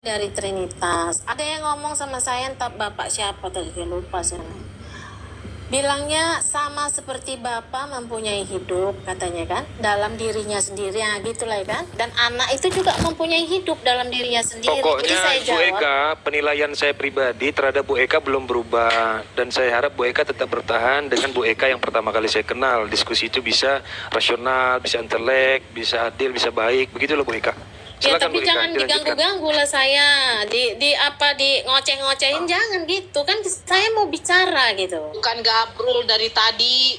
dari Trinitas. Ada yang ngomong sama saya, entah bapak siapa tadi, lupa saya. Bilangnya sama seperti Bapa mempunyai hidup, katanya kan, dalam dirinya sendiri, nah gitulah kan. Dan anak itu juga mempunyai hidup dalam dirinya sendiri. Jadi Pokoknya saya Bu jawab, Eka, penilaian saya pribadi terhadap Bu Eka belum berubah. Dan saya harap Bu Eka tetap bertahan dengan Bu Eka yang pertama kali saya kenal. Diskusi itu bisa rasional, bisa intelek, bisa adil, bisa baik. Begitu loh Bu Eka. ya Silakan tapi Bu Eka, jangan dilanjutkan. diganggu-ganggu lah saya. Di ngoceh-ngocehin, jangan gitu. Kan saya mau bicara gitu. Bukan gabrul dari tadi.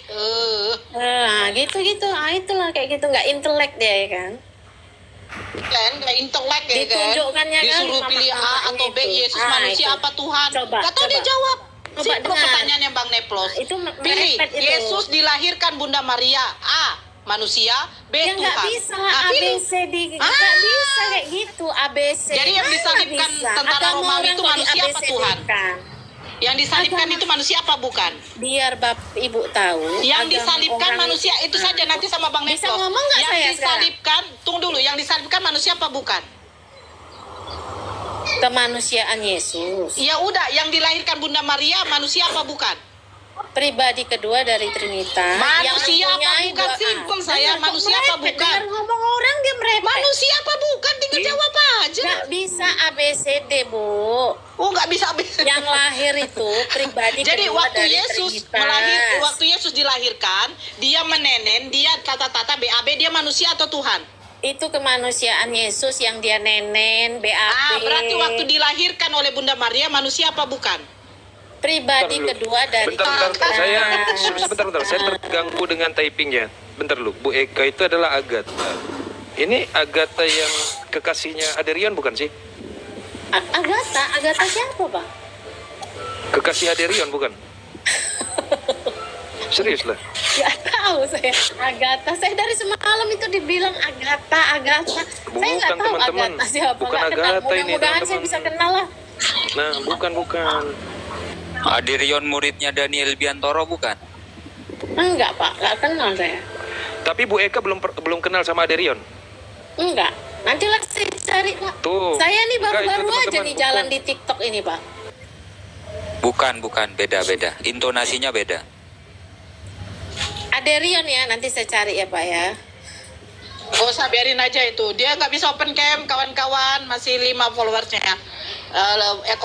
Nah, gitu-gitu. Ah, itulah kayak gitu, nggak intelek dia ya kan. Kan nggak intelek ya kan. Ditunjukkannya kan Disuruh pilih A atau B, itu. Yesus Ah, manusia itu. apa Tuhan? Coba, Gak tahu dia coba. jawab. Coba Simpel dengar. pertanyaannya Bang Neplos. Itu Pilih, merepet itu. Yesus dilahirkan Bunda Maria. A, manusia. B, Ya Tuhan. nggak bisa Nah, pilih. ABCD, nggak bisa kayak gitu ABC. Jadi yang Mana disalibkan bisa? tentara Agama Romawi orang itu kok manusia apa Tuhan? di-ABCD-kan? Yang disalibkan Agama. itu manusia apa bukan? Biar Ibu tahu. Yang agama disalibkan orang manusia itu saja, nanti sama Bang Bisa Neplos. ngomong nggak Yang saya disalibkan, tunggu dulu, yang disalibkan manusia apa bukan? Kemanusiaan Yesus. Ya udah, yang dilahirkan Bunda Maria manusia apa bukan? Pribadi kedua dari Trinitas. Manusia yang apa mempunyai bukan? dua Simpel arti. saya, Dengar, manusia kok apa merepet? bukan? Dengar ngomong orang dia merepet. Manusia apa bukan? Tinggal jawab aja. Nggak bisa ABCD, Bu. Oh, nggak bisa bisa. Yang lahir itu pribadi Jadi kedua waktu dari Yesus Trinitas. waktu Yesus dilahirkan, dia menenen, dia tata-tata BAB, dia manusia atau Tuhan? Itu kemanusiaan Yesus yang dia nenen, BAB. Berarti waktu dilahirkan oleh Bunda Maria manusia apa bukan? Pribadi Bentar dulu. kedua dari Bentar, Trinitas. sebentar. Saya terganggu dengan typingnya. Bentar lu, Bu Eka itu adalah Agatha. Ini Agatha yang kekasihnya Aderion bukan sih? Agatha siapa, Pak? Kekasih Aderion bukan? Serius lah. Gak tahu saya. Agatha, saya dari semalam itu dibilang Agatha. Saya nggak Bukan, tahu teman-teman. Agatha siapa. Bukan Nggak kenal. Agatha ini, Mudah-mudahan saya teman-teman. bisa kenal lah. Nah, bukan. Aderion muridnya Daniel Biantoro bukan? Enggak, Pak. Nggak kenal saya. Tapi Bu Eka belum kenal sama Aderion. Enggak. Nantilah saya cari, Pak. Tuh. Saya nih Enggak, itu baru-baru aja teman-teman, nih jalan bukan. di TikTok ini, Pak. Bukan, beda. Intonasinya beda. Aderion ya, nanti saya cari ya, Pak ya. Gak usah, biarin aja itu. Dia nggak bisa open cam, kawan-kawan. Masih 5 followersnya.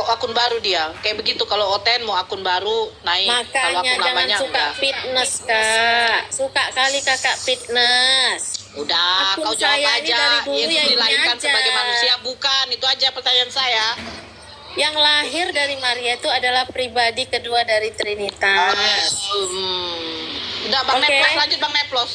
Akun baru dia. Kayak begitu, kalau Oten mau akun baru, naik. Kalau Makanya akun jangan lamanya suka enggak. fitness, Kak. Suka kali Kakak fitness. Udah, Akun kau jawab saya ini aja. dari dulu Yesus ya ini dilahirkan aja. sebagai manusia, bukan? Itu aja pertanyaan saya. Yang lahir dari Maria itu adalah pribadi kedua dari Trinitas. Udah, Bang Oke. Neplos, lanjut Bang Neplos.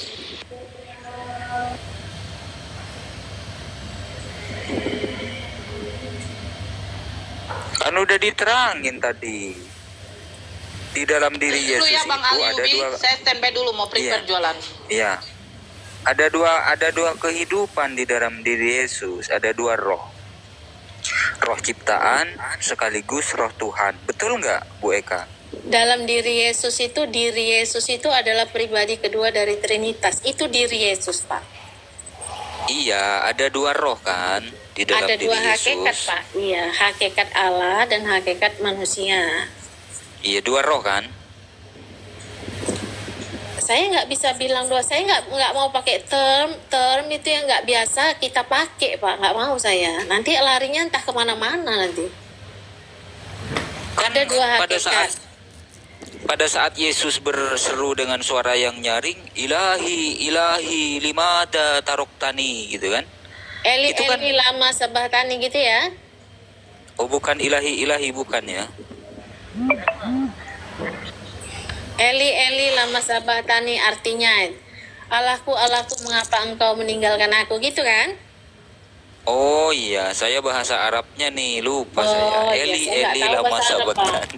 Kan udah diterangin tadi. Di dalam diri Dulu Yesus ya Bang itu ada Aliubi, dua. saya standby dulu mau prepare Iya. jualan. Iya. Ada dua kehidupan di dalam diri Yesus. Ada dua roh. Roh ciptaan sekaligus roh Tuhan. Betul nggak, Bu Eka? Dalam diri Yesus itu adalah pribadi kedua dari Trinitas. Itu diri Yesus, Pak. Iya, ada dua roh kan di dalam Ada diri dua Yesus. hakikat, Pak. Iya, hakikat Allah dan hakikat manusia. Iya, dua roh kan? Saya nggak bisa bilang dua. Saya nggak mau pakai term itu yang nggak biasa kita pakai, Pak. Nggak mau saya. Nanti larinya entah kemana-mana nanti. Ada dua hakikat. Pada saat Yesus berseru dengan suara yang nyaring, ilahi, limada taroktani, gitu kan? Eli Itu kan- Eli lama sabahtani gitu ya. Oh, bukan ilahi, bukan ya? Eli lama sabahtani artinya Allahku mengapa engkau meninggalkan aku gitu kan? Oh iya, saya bahasa Arabnya nih, lupa Oh, saya. iya, Eli, saya nggak tahu lama bahasa Arab, Pak. sabatani.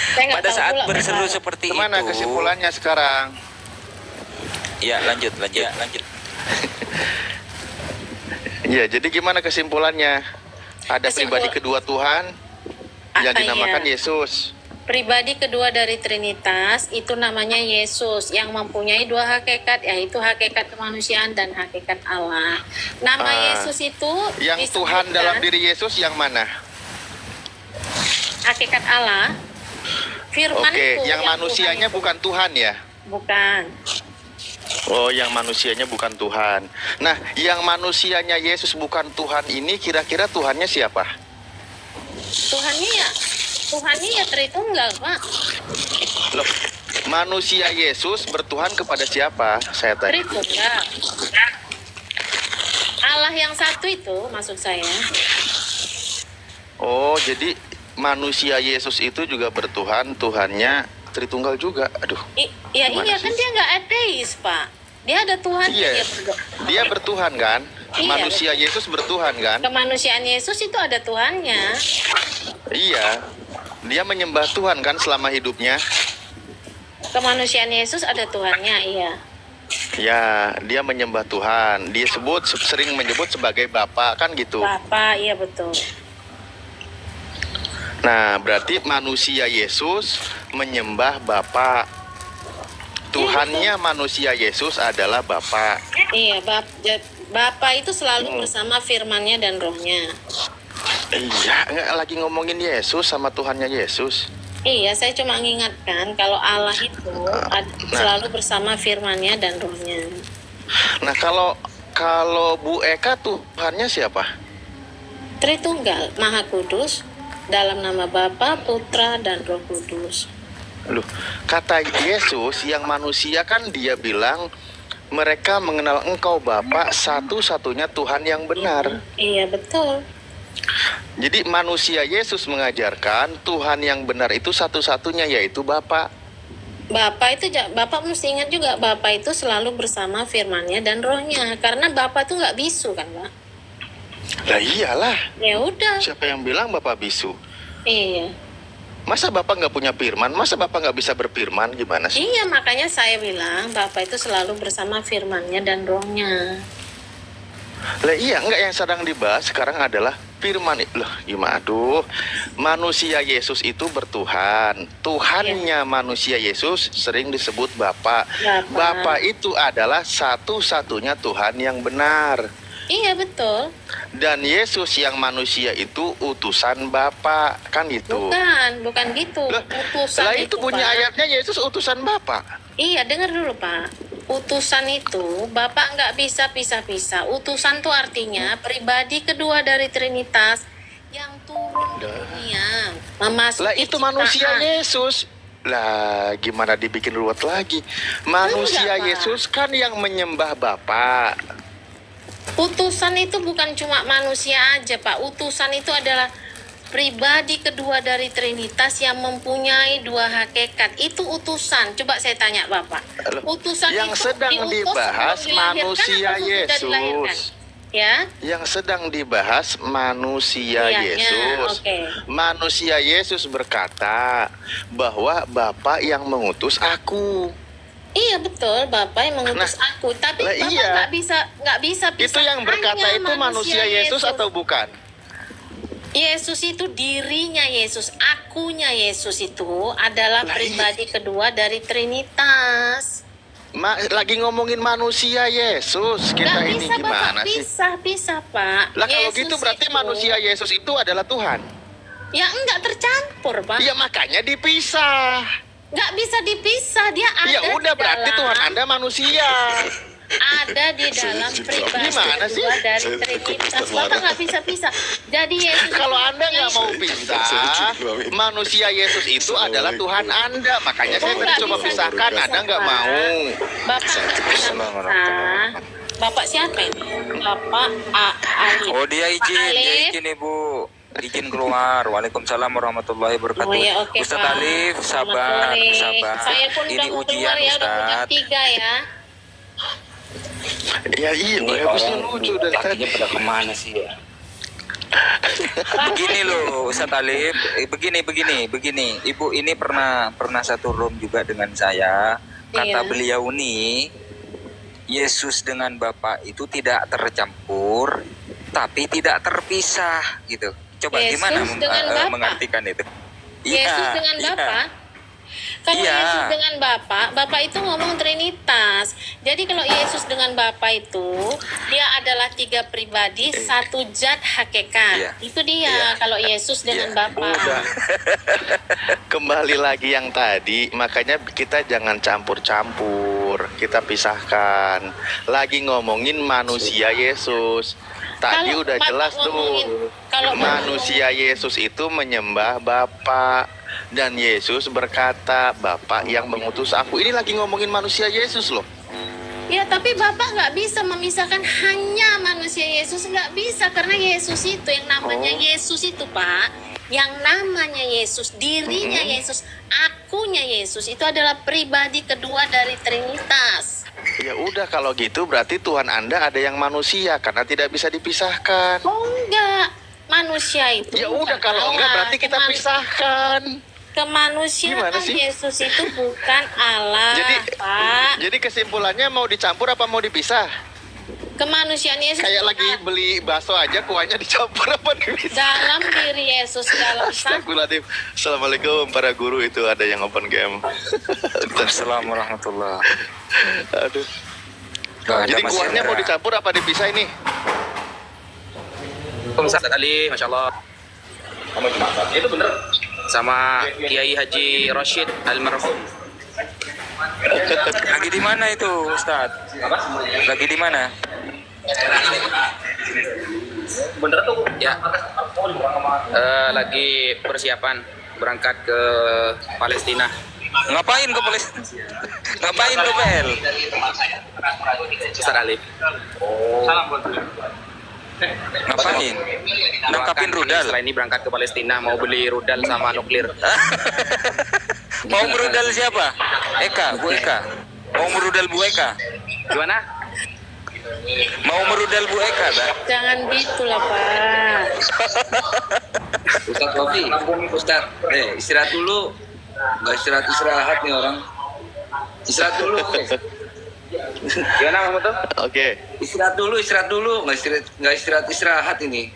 Saya nggak Pada tahu saat pula berseru bahasa Arab. seperti Gimana itu. kesimpulannya sekarang? Ya, lanjut. Ya, jadi gimana kesimpulannya? Ada Kesimpul- pribadi kedua Tuhan yang Apa dinamakan ya? Yesus. pribadi kedua dari Trinitas itu namanya Yesus yang mempunyai dua hakikat, yaitu hakikat kemanusiaan dan hakikat Allah. Nama Yesus itu Yang disebutkan Tuhan dalam diri Yesus yang mana? hakikat Allah. Firman Oke, itu yang manusianya Tuhan itu. bukan Tuhan ya? Bukan. Oh, yang manusianya bukan Tuhan. Nah, yang manusianya Yesus bukan Tuhan ini kira-kira Tuhannya siapa? Tuhannya ya Tritunggal, Pak. Loh, manusia Yesus bertuhan kepada siapa? Saya tanya. Tritunggal. Allah yang satu itu maksud saya. Oh, jadi manusia Yesus itu juga bertuhan, Tuhannya Tritunggal juga. Aduh. Gimana Iya sih? kan dia nggak ateis, Pak. Dia ada Tuhan. Iya. Dia bertuhan kan? Iya, Manusia Yesus bertuhan kan? Kemanusiaan Yesus itu ada Tuhannya. Iya. Dia menyembah Tuhan kan selama hidupnya? Kemanusiaan Yesus ada Tuhannya, iya. Ya, dia menyembah Tuhan. Dia sering menyebut sebagai Bapa kan gitu. Bapak, iya betul. Nah, berarti manusia Yesus menyembah Bapa. Tuhannya manusia Yesus adalah Bapa. Iya, Bapak itu selalu bersama firman-Nya dan rohnya. Iya, nggak lagi ngomongin Yesus sama Tuhannya Yesus. Iya, saya cuma mengingatkan kalau Allah itu selalu bersama firman-Nya dan rohnya. Nah, kalau Bu Eka Tuhannya siapa? Tritunggal, Maha Kudus, dalam nama Bapa, Putra, dan Roh Kudus. Loh, kata Yesus yang manusia kan dia bilang mereka mengenal Engkau Bapa satu-satunya Tuhan yang benar. Iya, betul. Jadi manusia Yesus mengajarkan Tuhan yang benar itu satu-satunya yaitu Bapa. Bapak mesti ingat juga Bapak itu selalu bersama firman-Nya dan rohnya. Karena Bapak itu nggak bisu kan, Pak? Lah iyalah. Ya udah. Siapa yang bilang Bapak bisu? Iya. Masa Bapak nggak punya firman? Masa Bapak nggak bisa berfirman? Gimana sih? Iya, makanya saya bilang Bapak itu selalu bersama firman-Nya dan rohnya. Lah iya, enggak, yang sedang dibahas sekarang adalah firman. Loh, gimana? Aduh, manusia Yesus itu bertuhan. Tuhannya manusia Yesus sering disebut Bapa. Bapa itu adalah satu-satunya Tuhan yang benar. Iya, betul. Dan Yesus yang manusia itu utusan Bapa, kan gitu. Bukan gitu. Lah, Utusan lah itu bunyi Pak. ayatnya Yesus utusan Bapa. Iya, dengar dulu, Pak. Utusan itu Bapak nggak bisa pisah-pisah. Utusan itu artinya pribadi kedua dari Trinitas yang turun ke dunia, memasuki Lah itu manusia ciptaan. Yesus. Lah gimana dibikin ruwet lagi? Manusia Enggak, Pak. Yesus kan yang menyembah Bapa. Utusan itu bukan cuma manusia aja, Pak. Utusan itu adalah pribadi kedua dari Trinitas yang mempunyai dua hakikat. Itu utusan. Coba saya tanya Bapak. Utusan yang itu sedang diutus dibahas sebelum dilahirkan manusia atau sesudah dilahirkan? Yesus. Ya. Yang sedang dibahas manusia Iyanya, Yesus. oke. Manusia Yesus berkata bahwa Bapa yang mengutus aku. Iya betul, Bapak yang mengutus aku. Tapi lah Bapak iya. nggak bisa Itu yang berkata pisahkannya itu manusia Yesus atau bukan? Yesus itu dirinya Yesus, akunya Yesus itu adalah Lah, pribadi kedua dari Trinitas. Lagi ngomongin manusia Yesus kita Nggak ini bisa gimana Bapak, sih? pisah Pak. Lah kalau Yesus gitu berarti itu- manusia Yesus itu adalah Tuhan. Ya enggak tercampur Pak. Ya makanya dipisah. Nggak bisa dipisah, dia ada Ya udah di berarti dalam, Tuhan Anda manusia. ada di dalam pribadi Gimana sih? kedua dari Trinitas. Bapak nggak bisa pisah. Jadi Yesus Kalau itu Anda nggak mau mempunyai- pisah, manusia Yesus itu adalah Tuhan Anda. Makanya saya Oh, tadi nggak coba bisa pisahkan, dipisah, Anda nggak Pak. mau. Bapak nggak bisa pisah. Bapak siapa ini? Bapak Ali. Oh dia Pak Alif. izin Ibu, izin keluar. Waalaikumsalam warahmatullahi wabarakatuh. Oh ya, oke, Ustaz Pak. Alif, Selamat sabar, sore. sabar. Saya pun udah Ini mau ujian keluar ya, udah mau jam Ustaz. 3 ya. Ya iya, bagusnya lucu dari tadi. pada kemana sih ya? Begini loh Ustaz Alif, begini. Ibu ini pernah satu room juga dengan saya. Kata Iya. beliau nih, Yesus dengan Bapa itu tidak tercampur, tapi tidak terpisah gitu. Coba Yesus gimana dengan Bapa? mengartikan itu? Yesus Iya, dengan iya. Bapa. Kalau Iya. Yesus dengan Bapa itu ngomong Trinitas. Jadi kalau Yesus dengan Bapa itu, dia adalah 3 pribadi, satu zat hakikat. Iya. Itu dia Iya. kalau Yesus dengan Iya. Bapa. Udah. Kembali lagi yang tadi, makanya kita jangan campur-campur, kita pisahkan. Lagi ngomongin manusia Yesus. Tadi Kalau udah Bapak jelas ngomongin- tuh. kalau Manusia Yesus itu menyembah Bapa, dan Yesus berkata, Bapa yang mengutus aku. Ini lagi ngomongin manusia Yesus loh. Ya, tapi Bapak nggak bisa memisahkan hanya manusia Yesus, nggak bisa, karena Yesus itu yang namanya Oh. Yesus itu, Pak, yang namanya Yesus, dirinya Yesus, akunya Yesus itu adalah pribadi kedua dari Trinitas. Ya udah, kalau gitu berarti Tuhan Anda ada yang manusia karena tidak bisa dipisahkan. Oh enggak, manusia itu Ya bukan udah, kalau Allah. enggak berarti kita pisahkan. Kemanusiaan Gimana sih? Yesus itu bukan Allah, Pak. Jadi kesimpulannya mau dicampur apa mau dipisah? Kemanusiaan Yesus Kayak bukan lagi beli bakso aja, kuahnya dicampur apa dipisah? dalam diri Yesus, dalam satu. Astagfirullahaladzim. Assalamualaikum para guru, itu ada yang open game. Assalamualaikum warahmatullahi. Aduh. Nggak ada Jadi Mas kuahnya Hendra. mau dicampur apa dipisah ini? Ustaz Ali, Masya Allah. Itu bener. Sama Kiai Haji Rashid Almarhum. Lagi di mana itu, Ustaz? Lagi di mana? Bener tuh. Ya. Lagi persiapan berangkat ke Palestina. Ngapain ke Palestina? Ngapain ke PL? Ustaz Ali. Ngapain? Nangkapin Doakan rudal. Setelah ini berangkat ke Palestina mau beli rudal sama nuklir. Mau merudal siapa? Eka, Bu Eka. Mau merudal Bu Eka? Gimana? Mau merudal Bu Eka, dah? Jangan gitu lah, Pak. Ustadz Kofi, Ustadz, istirahat dulu. Nggak istirahat nih orang. Istirahat dulu. Gimana Mas Mutu? Oke. Istirahat dulu. Nggak istirahat ini.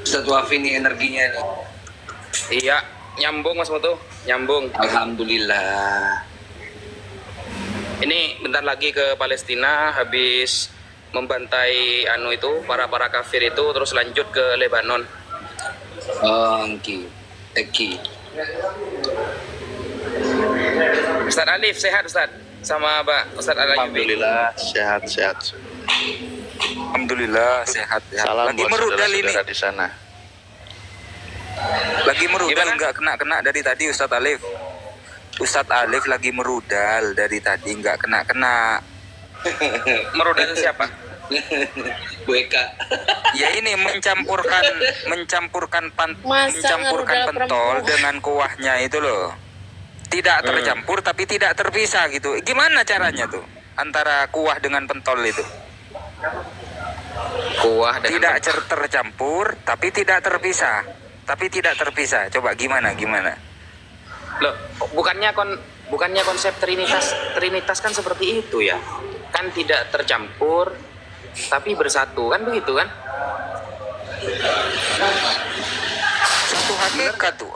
Ustadz Wafi nih energinya nih. Iya, nyambung Mas Mutu, nyambung. Alhamdulillah. Ini bentar lagi ke Palestina, habis membantai para kafir itu, terus lanjut ke Lebanon. Eki. Ustaz Alif sehat Ustaz, sama Pak Ustaz Al-Ayubi. Alhamdulillah sehat-sehat. Alhamdulillah sehat. Salam Lagi buat merudal ini. saudara-saudara di sana. Lagi merudal Gimana? nggak kena dari tadi, Ustadz Alif. Ustadz Alif lagi merudal dari tadi nggak kena. Merudal siapa? Bu Eka. Ya ini mencampurkan Masa ngerudal pentol perempuan? dengan kuahnya itu loh. Tidak tercampur tapi tidak terpisah gitu. Gimana caranya tuh antara kuah dengan pentol itu? Kuah dengan Tidak tercampur tapi tidak terpisah. Coba gimana? Loh, bukannya konsep Trinitas kan seperti itu ya. Kan tidak tercampur tapi bersatu, kan begitu kan? Satu hakikat tuh.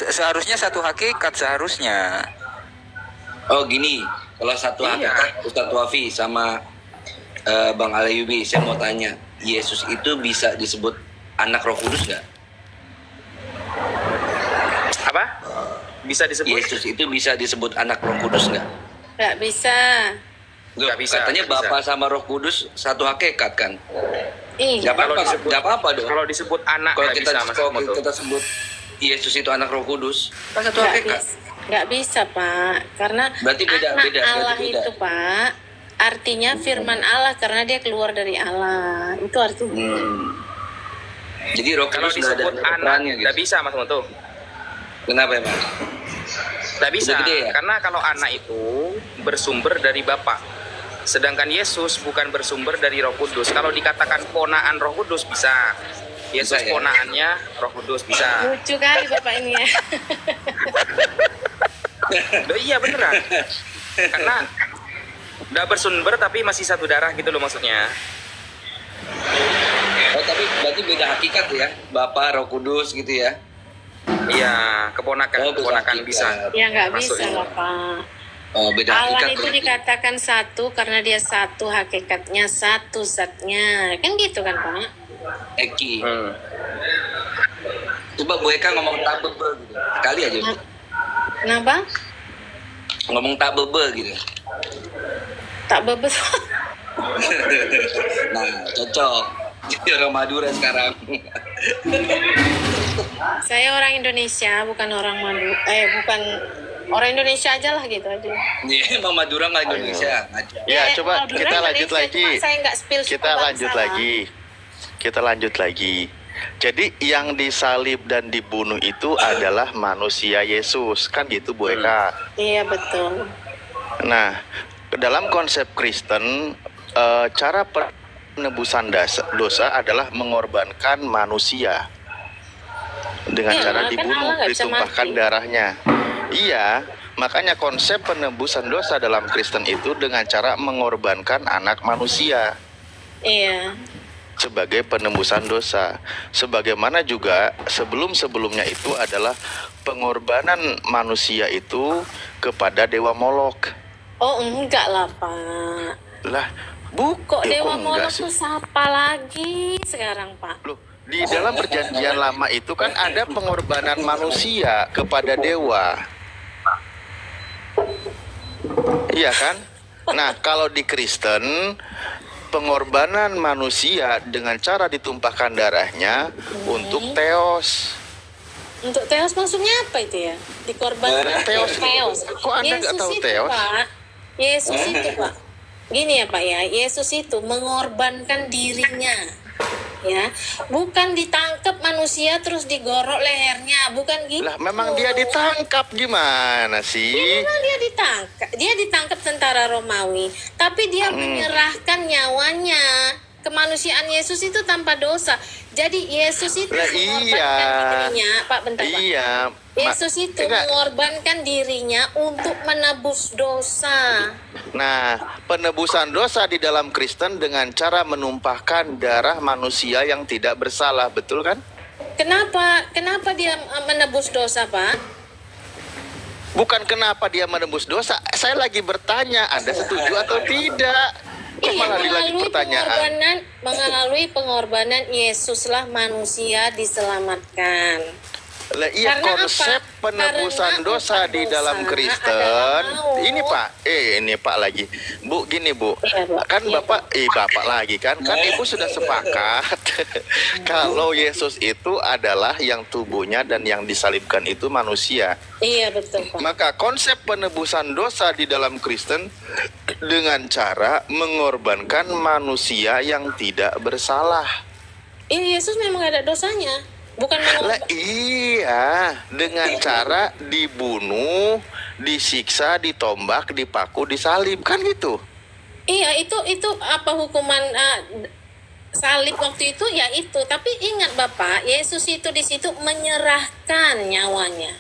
Seharusnya satu hakikat seharusnya. Oh gini, kalau satu Iya. hakikat Ustadz Wafi sama Bang Al-Ayubi, saya mau tanya, Yesus itu bisa disebut anak Roh Kudus nggak? Apa? Bisa disebut? Yesus itu bisa disebut anak Roh Kudus nggak? Nggak bisa. Nggak bisa, Katanya nggak bisa. Bapa sama Roh Kudus satu hakikat kan? Ih, Nggak Kalau apa-apa, disebut- nggak apa-apa dong. Kalau disebut anak Kalau nggak kita bisa Mas kalau Mutu. kita sebut Yesus itu anak Roh Kudus, kan satu nggak hakikat. bisa. Nggak bisa, Pak. Karena Berarti beda, anak beda, Allah berarti beda. itu, Pak, artinya firman Allah karena dia keluar dari Allah. Itu artinya. Jadi Roh Kalau Kudus nggak ada disebut anak perannya nggak gitu. bisa Mas Mutu. Kenapa emang? Nggak bisa, Udah gede ya? karena kalau anak itu bersumber dari Bapa. Sedangkan Yesus bukan bersumber dari Roh Kudus. Kalau dikatakan ponaan Roh Kudus bisa. Yesus Bisa ya? ponaannya Roh Kudus bisa. Lucu kali Bapak ini ya. Loh, iya beneran. Karena udah bersumber tapi masih satu darah gitu loh maksudnya. Oh tapi berarti beda hakikat ya, Bapa Roh Kudus gitu ya? Iya, keponakan Oh, keponakan beda bisa. hakikat. Ya nggak Masuk bisa ya. lah Pak. Oh, beda Allah hakikat itu berarti. dikatakan satu karena dia satu hakikatnya, satu zatnya. Kan gitu kan Pak? Eki. Hmm. Coba Bu Eka ngomong tak bebe gitu. Sekali aja. Bu. Kenapa? Ngomong tak bebe gitu. Tak bebes. Nah, cocok. Jadi orang Madura sekarang. Saya orang Indonesia, bukan orang bukan orang Indonesia aja lah gitu aja. Nih, emang Madura nggak Indonesia. Ngaco. Ya, coba Madura kita lanjut Indonesia, lagi. cuma saya nggak spill Kita suku lanjut bangsa. lagi. Kita lanjut lagi. Jadi yang disalib dan dibunuh itu adalah manusia Yesus, kan gitu Bu Eka. Iya betul. Nah, dalam konsep Kristen, cara penebusan dosa adalah mengorbankan manusia dengan Iya, cara kan dibunuh, Allah nggak bisa ditumpahkan mati. darahnya. Iya, makanya konsep penebusan dosa dalam Kristen itu dengan cara mengorbankan anak manusia Iya. sebagai penembusan dosa. Sebagaimana juga sebelum-sebelumnya itu adalah pengorbanan manusia itu kepada dewa Molok. Oh enggak lah Pak. Lah, bu, Kok ya Dewa enggak Molok sih? tuh siapa lagi sekarang Pak? Loh, di dalam perjanjian lama itu kan ada pengorbanan manusia kepada dewa. Iya kan? Nah, kalau di Kristen pengorbanan manusia dengan cara ditumpahkan darahnya untuk teos. Untuk teos maksudnya apa itu ya? Dikorbankan Teos. teos. Kok Anda nggak tahu itu, teos? Pak. Yesus itu Pak. Gini ya Pak ya, Yesus itu mengorbankan dirinya. Ya, bukan ditangkap manusia terus digorok lehernya, bukan gitu. Lah, memang dia ditangkap gimana sih? Memang dia ditangkap tentara Romawi, tapi dia menyerahkan nyawanya. Kemanusiaan Yesus itu tanpa dosa. Jadi Yesus itu Lah, mengorbankan iya. dirinya, Pak bentar Pak. Iya. Yesus itu enggak. mengorbankan dirinya untuk menebus dosa. Nah, penebusan dosa di dalam Kristen dengan cara menumpahkan darah manusia yang tidak bersalah, betul kan? Kenapa dia menebus dosa, Pak? Bukan kenapa dia menebus dosa. Saya lagi bertanya, Anda setuju atau tidak? Kok malah dilanjut pertanyaan? Melalui pengorbanan Yesuslah manusia diselamatkan. Lah, iya, Karena konsep apa? penebusan Karena dosa umat di dalam dosa Kristen. adalah maut. Ini Pak lagi. Bu, gini Bu. Iya, Pak. Kan Iya, Bapak, Bapak lagi kan? Kan Ibu sudah sepakat kalau Yesus itu adalah yang tubuhnya dan yang disalibkan itu manusia. Iya, betul, Pak. Maka konsep penebusan dosa di dalam Kristen dengan cara mengorbankan manusia yang tidak bersalah. Iya, Yesus memang gak ada dosanya. Bukan Lah iya, dengan cara dibunuh, disiksa, ditombak, dipaku, disalib, kan gitu. Iya, itu apa hukuman salib waktu itu ya itu. Tapi ingat Bapak, Yesus itu di situ menyerahkan nyawanya.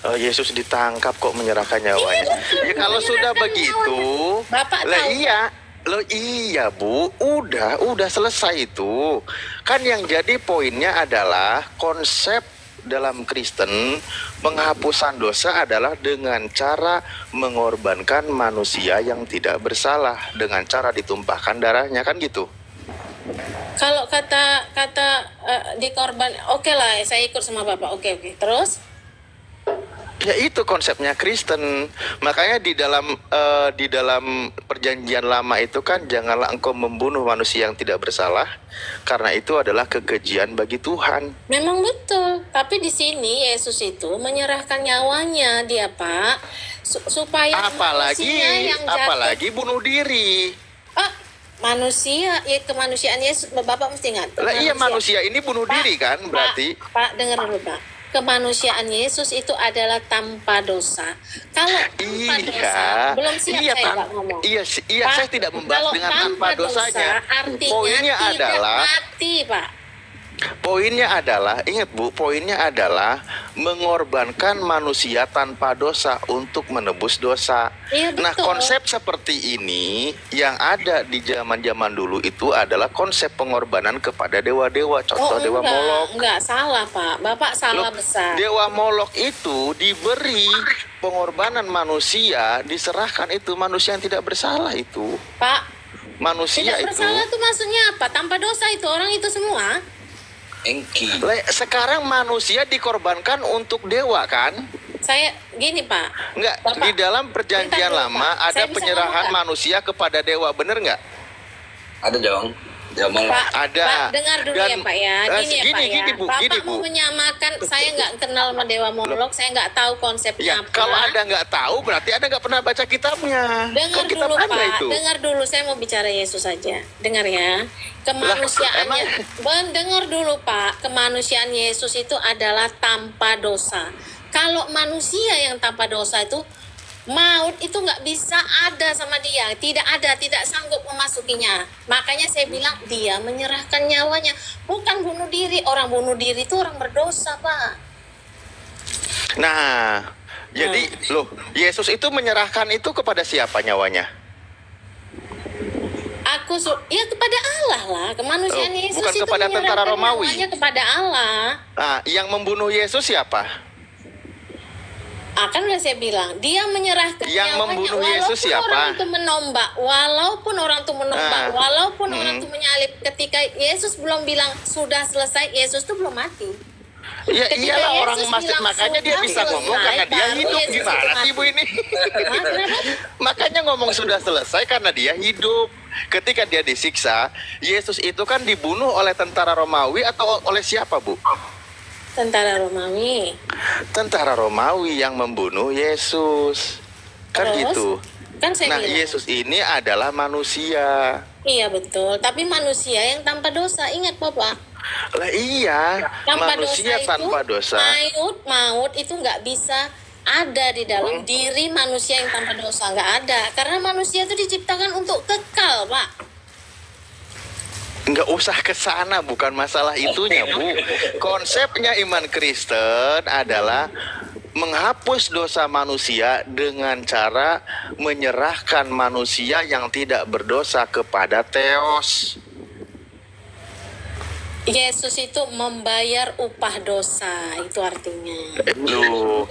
Oh, Yesus ditangkap kok menyerahkan nyawanya. Ya kalau sudah menyerahkan begitu, Bapak lah tahu. iya. Loh iya Bu, udah selesai itu. Kan yang jadi poinnya adalah konsep dalam Kristen penghapusan dosa adalah dengan cara mengorbankan manusia yang tidak bersalah dengan cara ditumpahkan darahnya, kan gitu. Kalau kata dikorban, oke lah, saya ikut sama Bapak. Oke. Terus? Ya itu konsepnya Kristen. Makanya di dalam perjanjian lama itu kan janganlah engkau membunuh manusia yang tidak bersalah karena itu adalah kekejian bagi Tuhan. Memang betul. Tapi di sini Yesus itu menyerahkan nyawanya dia Pak supaya manusia yang jatuh. Apalagi bunuh diri. Manusia, ya kemanusiaan Yesus, Bapak mesti ingat. Lah iya, manusia ini bunuh diri kan berarti. Pak, dengar dulu Pak. Kemanusiaan Yesus itu adalah tanpa dosa. Kalau tanpa dosa, belum siap saya Pak ngomong. Iya, Pak, saya tidak membahas kalau dengan tanpa dosanya. Artinya Poinnya tidak adalah mati, Pak. Poinnya adalah, ingat Bu, poinnya adalah mengorbankan manusia tanpa dosa untuk menebus dosa. Iya, Nah, betul. konsep seperti ini yang ada di zaman-zaman dulu itu adalah konsep pengorbanan kepada dewa-dewa. Contoh Dewa Molok. enggak salah Pak. Bapak salah Loh, besar. Dewa Molok itu diberi pengorbanan manusia, diserahkan itu manusia yang tidak bersalah itu. Pak, Manusia tidak itu. bersalah itu maksudnya apa? Tanpa dosa itu orang itu semua. Engki. Sekarang manusia dikorbankan untuk dewa kan? Saya gini Pak. Enggak, Bapak, di dalam perjanjian bentar dulu, lama Pak. ada Saya bisa penyerahan ngomong, Pak? manusia kepada dewa, bener nggak? Ada dong. Zaman Pak, Ada. Pak, dengar dulu Dan, ya Pak ya. Gini ya Pak ya. gini, Bu, Bapak gini, mau Bu. menyamakan, saya nggak kenal sama Dewa Molok, saya nggak tahu konsepnya Ya, apa. kalau Anda nggak tahu berarti Anda nggak pernah baca kitabnya. Dengar Kok kitab dulu Anda Pak, itu? dengar dulu, saya mau bicara Yesus saja. Dengar ya. Kemanusiaannya, dengar dulu Pak, kemanusiaan Yesus itu adalah tanpa dosa. Kalau manusia yang tanpa dosa itu, maut itu nggak bisa ada sama dia, tidak ada, tidak sanggup memasukinya. Makanya saya bilang dia menyerahkan nyawanya, bukan bunuh diri. Orang bunuh diri itu orang berdosa Pak. Nah, jadi loh, Yesus itu menyerahkan itu kepada siapa nyawanya? Ya kepada Allah lah, kemanusiaan Oh, Yesus bukan itu kepada tentara menyerahkan Romawi. nyawanya kepada Allah. Nah, yang membunuh Yesus siapa? Kan udah saya bilang, dia menyerahkan Yang nyawanya membunuh walaupun Yesus siapa? orang itu menombak, walaupun orang itu menombak, Ah. walaupun orang itu menyalib, ketika Yesus belum bilang sudah selesai, Yesus itu belum mati. Ya Ketika iyalah Yesus orang masih, bilang makanya dia sudah bisa ngomong selesai, karena dia baru hidup. Yesus Gimana itu sih mati. Bu ini? Kenapa? Makanya ngomong sudah selesai karena dia hidup. Ketika dia disiksa, Yesus itu kan dibunuh oleh tentara Romawi atau oleh siapa Bu? Tentara Romawi. Tentara Romawi yang membunuh Yesus. Kan Terus? gitu. Kan saya Nah, bilang. Yesus ini adalah manusia. Iya betul, tapi manusia yang tanpa dosa. Ingat Bapak, Lah iya, tanpa manusia dosa tanpa itu, dosa. maut itu nggak bisa ada di dalam diri manusia yang tanpa dosa, nggak ada. Karena manusia itu diciptakan untuk kekal, Pak. Nggak usah ke sana, bukan masalah itunya, Bu. Konsepnya iman Kristen adalah menghapus dosa manusia dengan cara menyerahkan manusia yang tidak berdosa kepada Theos. Yesus itu membayar upah dosa, itu artinya. Loh,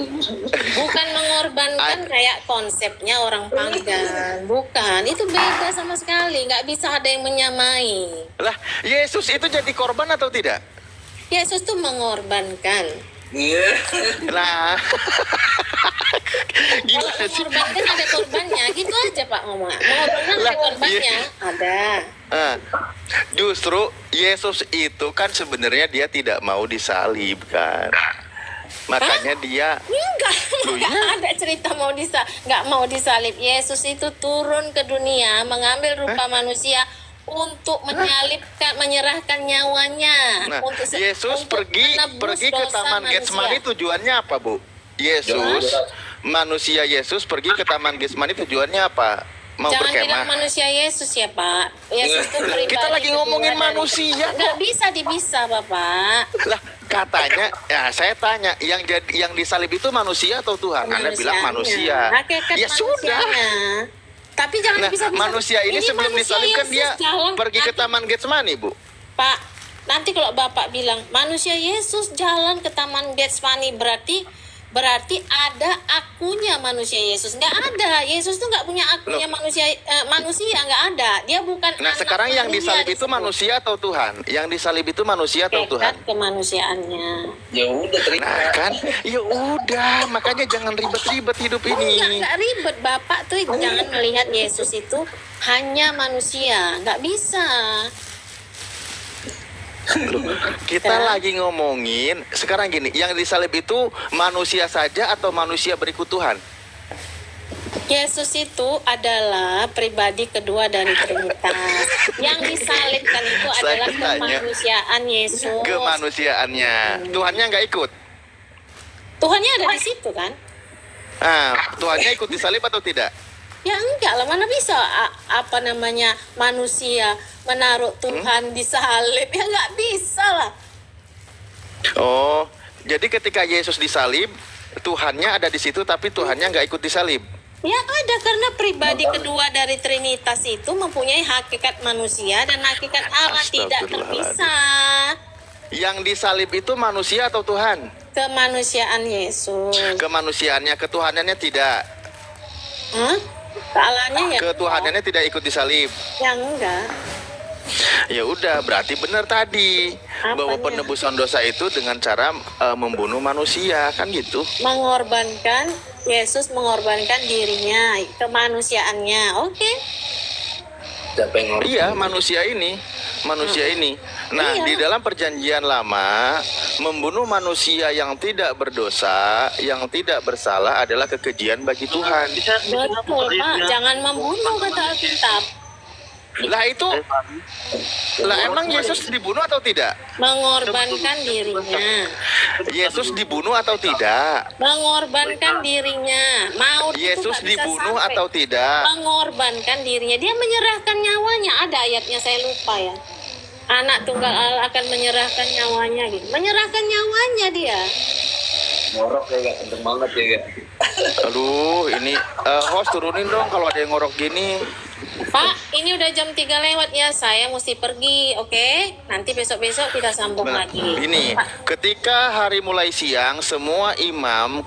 Bukan mengorbankan kayak konsepnya orang pagan. Bukan, itu beda sama sekali. Nggak bisa ada yang menyamai. lah Yesus itu jadi korban atau tidak? Yesus tuh mengorbankan. Iya. Nah, Kalau gimana sih? mengorbankan ada korbannya, gitu aja Pak ngomong. Mengorbankan ada Lah, korbannya, ada. Ah, justru Yesus itu kan sebenarnya dia tidak mau disalib kan. Makanya dia Enggak, Loh, enggak iya? ada cerita enggak mau disalib. Yesus itu turun ke dunia, mengambil rupa manusia untuk menyerahkan nyawanya. Nah, untuk Yesus untuk pergi menebus ke dosa Taman manusia. Getsemani tujuannya apa, Bu? Yesus, manusia Yesus pergi ke Taman Getsemani tujuannya apa? Mau Jangan bilang berkemah. manusia Yesus ya Pak. Yesus itu pribadi Kita lagi kedua ngomongin dari- manusia Nggak bisa dipisah Bapak. Lah, katanya, ya saya tanya, yang disalib itu manusia atau Tuhan? Anda bilang manusia. Hakikat Ya sudah. manusianya. Tapi jangan Nah, bisa manusia ini sebelum manusia disalib kan Yesus dia jalan. pergi ke Nanti, Taman Getsemani, Bu. Pak, nanti kalau Bapak bilang manusia Yesus jalan ke Taman Getsemani, berarti ada akunya manusia Yesus. Nggak ada. Yesus tuh nggak punya akunya manusia nggak ada. Dia bukan Nah, anak sekarang yang Maria disalib itu disebut. manusia atau Tuhan? Yang disalib itu manusia atau Tuhan? Hakikat kemanusiaannya. Ya udah terima. Nah kan, ya udah, makanya jangan ribet-ribet hidup ini. Enggak ribet. Bapak tuh jangan melihat Yesus itu hanya manusia. Nggak bisa. Kita lagi ngomongin sekarang gini, yang disalib itu manusia saja atau manusia berikut Tuhan? Yesus itu adalah pribadi kedua dari Trinitas. Yang disalibkan itu Saya adalah tanya. kemanusiaan Yesus. Kemanusiaannya, Tuhannya nggak ikut. Tuhannya ada di situ kan? Nah, Tuhannya ikut disalib atau tidak? Ya enggak lah, mana bisa manusia menaruh Tuhan di salib. Ya enggak bisa lah. Oh, Jadi ketika Yesus disalib, Tuhannya ada di situ tapi Tuhannya nggak ikut disalib. Ya ada, karena pribadi kedua dari Trinitas itu mempunyai hakikat manusia dan hakikat Allah, tidak terpisah. Yang disalib itu manusia atau Tuhan? Kemanusiaan Yesus. Kemanusiaannya, ketuhanannya tidak. Hah? Kealahannya ya? Ketuhanannya tidak ikut disalib. Yang enggak. Ya udah, berarti benar tadi bahwa Apanya? penebusan dosa itu dengan cara membunuh manusia, kan gitu. Mengorbankan, Yesus mengorbankan dirinya, kemanusiaannya. Oke. Siapa yang ngorban? Iya, manusia ini. Nah, Iya. di dalam perjanjian lama, membunuh manusia yang tidak berdosa, yang tidak bersalah adalah kekejian bagi Tuhan. Betul, Pak. Jangan membunuh, kata Alkitab. Lah itu, lah emang Yesus dibunuh atau tidak? Mengorbankan dirinya. Yesus dibunuh atau tidak? Mengorbankan dirinya. Maut itu Yesus nggak bisa dibunuh sampai. atau tidak? Mengorbankan dirinya. Dia menyerahkan nyawanya. Ada ayatnya, saya lupa ya. Anak tunggal Allah akan menyerahkan nyawanya gitu. Menyerahkan nyawanya dia. Ngorok ya gak? Kenceng banget ya gak? Aduh, ini host turunin dong kalau ada yang ngorok gini. Pak, ini udah jam 3 lewat ya. Saya mesti pergi, oke? Nanti besok-besok kita sambung lagi. Ini, Pak, ketika hari mulai siang, semua imam,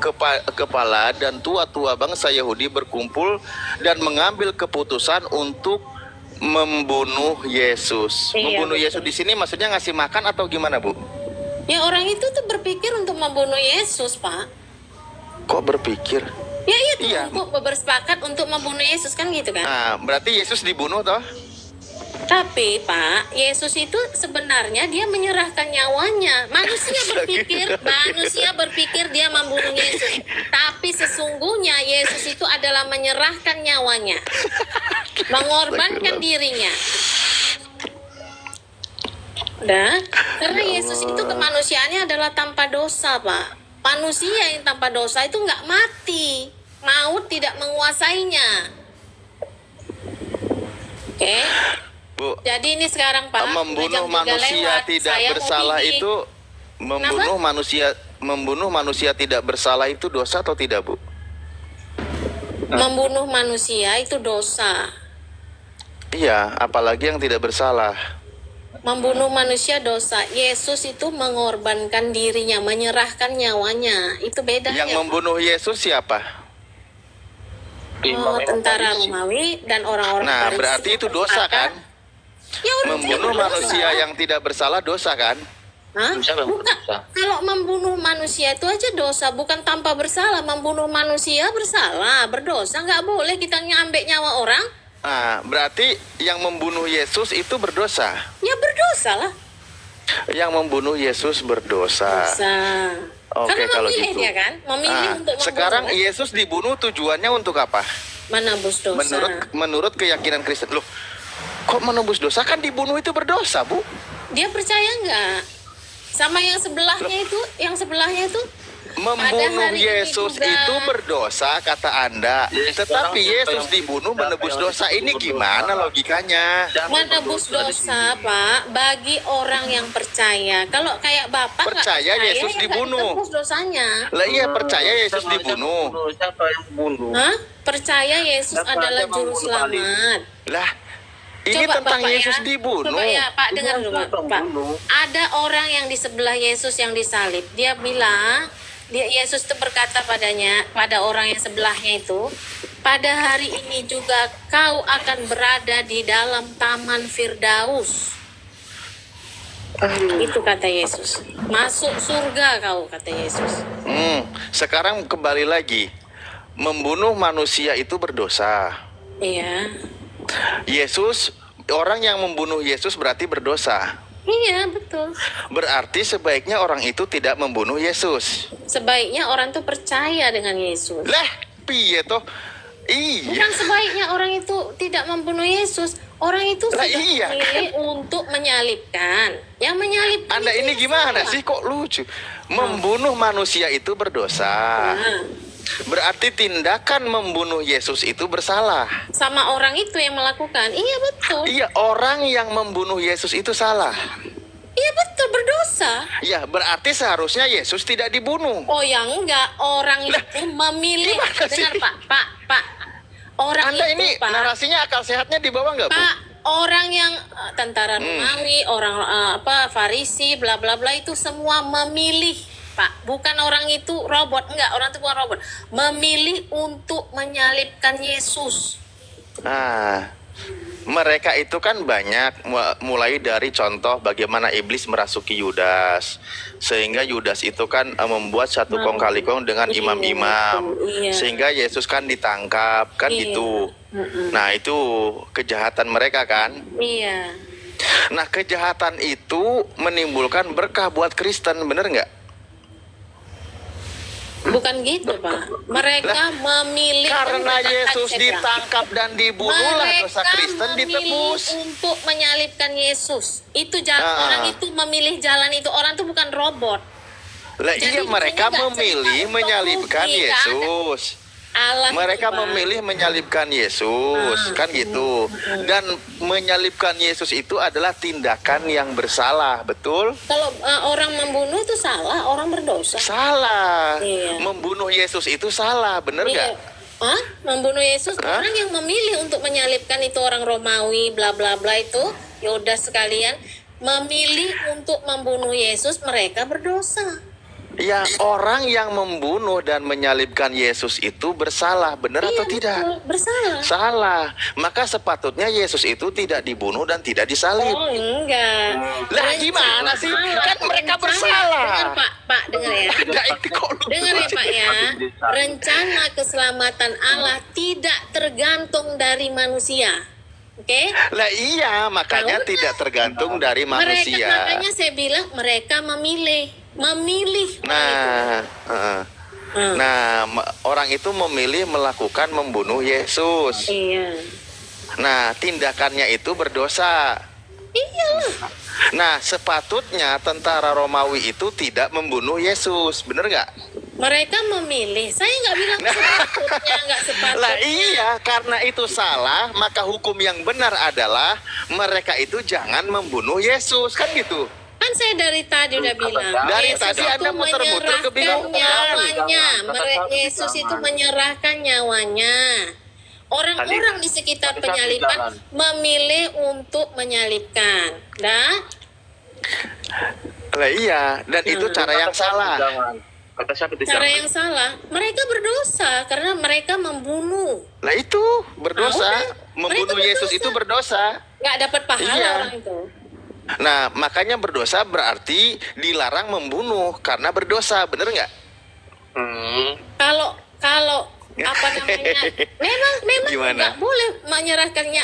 kepala, dan tua-tua bangsa Yahudi berkumpul dan mengambil keputusan untuk membunuh Yesus. Iya, Membunuh betul. Yesus di sini maksudnya ngasih makan atau gimana, Bu? ya orang itu tuh berpikir untuk membunuh Yesus, Pak. Kok berpikir? Ya itu Iya. untuk bersepakat untuk membunuh Yesus, kan gitu kan? Nah, berarti Yesus dibunuh toh? Tapi Pak, Yesus itu sebenarnya dia menyerahkan nyawanya. Manusia berpikir dia membunuh Yesus. Tapi sesungguhnya Yesus itu adalah menyerahkan nyawanya. Mengorbankan dirinya. Udah, karena Yesus itu kemanusiaannya adalah tanpa dosa, Pak. Manusia yang tanpa dosa itu nggak mati. Maut tidak menguasainya. Oke. Bu, Jadi ini sekarang Pak, udah membunuh jam 3 manusia lewat. tidak Saya mau bersalah pergi. itu membunuh manusia tidak bersalah itu dosa atau tidak, Bu? Membunuh manusia itu dosa. Iya, apalagi yang tidak bersalah. Membunuh manusia dosa. Yesus itu mengorbankan dirinya, menyerahkan nyawanya. Itu bedanya. Yang membunuh Yesus siapa? Tentara Romawi dan orang-orang Nah, Farisi berarti itu dosa kan? Ya, udah Membunuh jelas manusia dosa. yang tidak bersalah dosa kan? Hah? Siapa yang Bukan. berdosa? Kalau membunuh manusia itu aja dosa, bukan tanpa bersalah. Membunuh manusia bersalah, berdosa. Nggak boleh kita nyambe nyawa orang. Nah, berarti yang membunuh Yesus itu berdosa. Ya berdosa lah. Yang membunuh Yesus berdosa. Dosa. Oke, Karena kalau memilih gitu. dia kan, memilih Nah, untuk membunuh, sekarang kan? Yesus dibunuh tujuannya untuk apa? Menebus dosa. Menurut keyakinan Kristen. Loh, kok menebus dosa? Kan dibunuh itu berdosa, Bu. Dia percaya nggak? Sama yang sebelahnya itu, Membunuh hari ini Yesus juga. itu berdosa kata Anda. Yes, Tetapi sekarang Yesus siapa yang- dibunuh siapa menebus yang dosa. Ini disebut gimana berdosa? logikanya? menebus dosa, Pak, bagi orang yang percaya. Kalau kayak Bapak nggak Percaya Yesus ya nggak dibunuh. ditebus dosanya. Lah iya, percaya Yesus Siapa- dibunuh. Siapa yang bunuh? Hah? Percaya Yesus Siapa adalah yang juru membunuh selamat. Lah, ini Coba tentang Bapak Yesus ya. dibunuh. Coba ya Pak, dengar dulu Siapa yang Pak. bunuh? Ada orang yang di sebelah Yesus yang disalib. Dia bilang, Yesus itu berkata pada orang yang sebelahnya itu, pada hari ini juga kau akan berada di dalam taman Firdaus. Itu kata Yesus. Masuk surga kau, kata Yesus. Sekarang kembali lagi. Membunuh manusia itu berdosa. Iya. Yesus, orang yang membunuh Yesus berarti berdosa. Iya, betul. Berarti sebaiknya orang itu tidak membunuh Yesus. Sebaiknya orang tuh percaya dengan Yesus. Lah, piye toh? Iya. Bukan sebaiknya orang itu tidak membunuh Yesus. Orang itu Lah, sudah iya, memilih untuk menyalibkan. Yang menyalibkan Anda itu ini yang gimana salah. sih, kok lucu? Membunuh manusia itu berdosa. Nah, Berarti tindakan membunuh Yesus itu bersalah. sama orang itu yang melakukan. Iya, betul. Iya, orang yang membunuh Yesus itu salah. Iya betul, berdosa. Ya, berarti seharusnya Yesus tidak dibunuh. Oh ya enggak, orang itu memilih. gimana sih? Dengar Pak. Orang Anda itu ini Pak. narasinya akal sehatnya di bawah nggak, Bu? Pak, orang yang tentara Romawi, orang Farisi, bla bla bla itu semua memilih, Pak. Bukan orang itu robot, enggak, orang itu bukan robot. Memilih untuk menyalibkan Yesus. Nah, mereka itu kan banyak, mulai dari contoh bagaimana iblis merasuki Yudas, sehingga Yudas itu kan membuat satu kong kali kong dengan Iya, imam-imam, iya. sehingga Yesus kan ditangkap, kan Iya. gitu. Nah, itu kejahatan mereka kan. Iya. Nah, kejahatan itu menimbulkan berkah buat Kristen, bener nggak? Bukan gitu, Pak. Mereka memilih Karena Yesus saya bilang. ditangkap dan dibunuhlah dosa Kristen memilih ditebus. untuk menyalibkan Yesus. Itu jalan, orang itu memilih jalan itu. Orang itu bukan robot. Lah iya, Jadi mereka ini nggak memilih cerita menyalibkan untuk Yesus. Allah Mereka itu, Pak. memilih menyalibkan Yesus, kan gitu. Dan menyalibkan Yesus itu adalah tindakan yang bersalah, betul? Kalau orang membunuh itu salah, orang berdosa. Salah. Iya. Membunuh Yesus itu salah, bener Iya. nggak? Hah? Membunuh Yesus, Hah? orang yang memilih untuk menyalibkan itu orang Romawi, bla bla bla itu, Yudas sekalian, memilih untuk membunuh Yesus, mereka berdosa. Ya, orang yang membunuh dan menyalibkan Yesus itu bersalah, benar atau Iya, tidak? betul, bersalah. Salah. Maka sepatutnya Yesus itu tidak dibunuh dan tidak disalib. Oh enggak. Lah, gimana sih? Kan mereka bersalah. Dengar Pak, dengar ya. Ada itu kok. Dengar ya Pak ya. Rencana keselamatan Allah tidak tergantung dari manusia. Oke? Lah iya, makanya Tahu tidak tergantung dari manusia. Makanya saya bilang mereka memilih. Nah, orang itu memilih melakukan membunuh Yesus. Iya. Nah, tindakannya itu berdosa. Iyalah. Nah, sepatutnya tentara Romawi itu tidak membunuh Yesus, bener nggak? Mereka memilih. Saya nggak bilang sepatutnya, nggak sepatutnya. Lah iya, karena itu salah, maka hukum yang benar adalah mereka itu jangan membunuh Yesus, kan gitu. Kan saya dari tadi udah bilang. Dari Yesus tadi itu Anda muter-muter menyerahkan kebingungan. nyawanya. Yesus itu menyerahkan nyawanya. Orang-orang di sekitar penyalipan memilih untuk menyalibkan. Nah, Lah iya, dan itu cara yang salah. cara yang salah, mereka berdosa karena mereka membunuh. Lah itu berdosa, Ah, udah. membunuh Mereka Yesus berdosa. itu berdosa. Nggak dapat pahala Iya. orang itu. Nah, makanya berdosa berarti dilarang membunuh karena berdosa, bener nggak? Kalau apa namanya? memang Gimana? nggak boleh menyerahkannya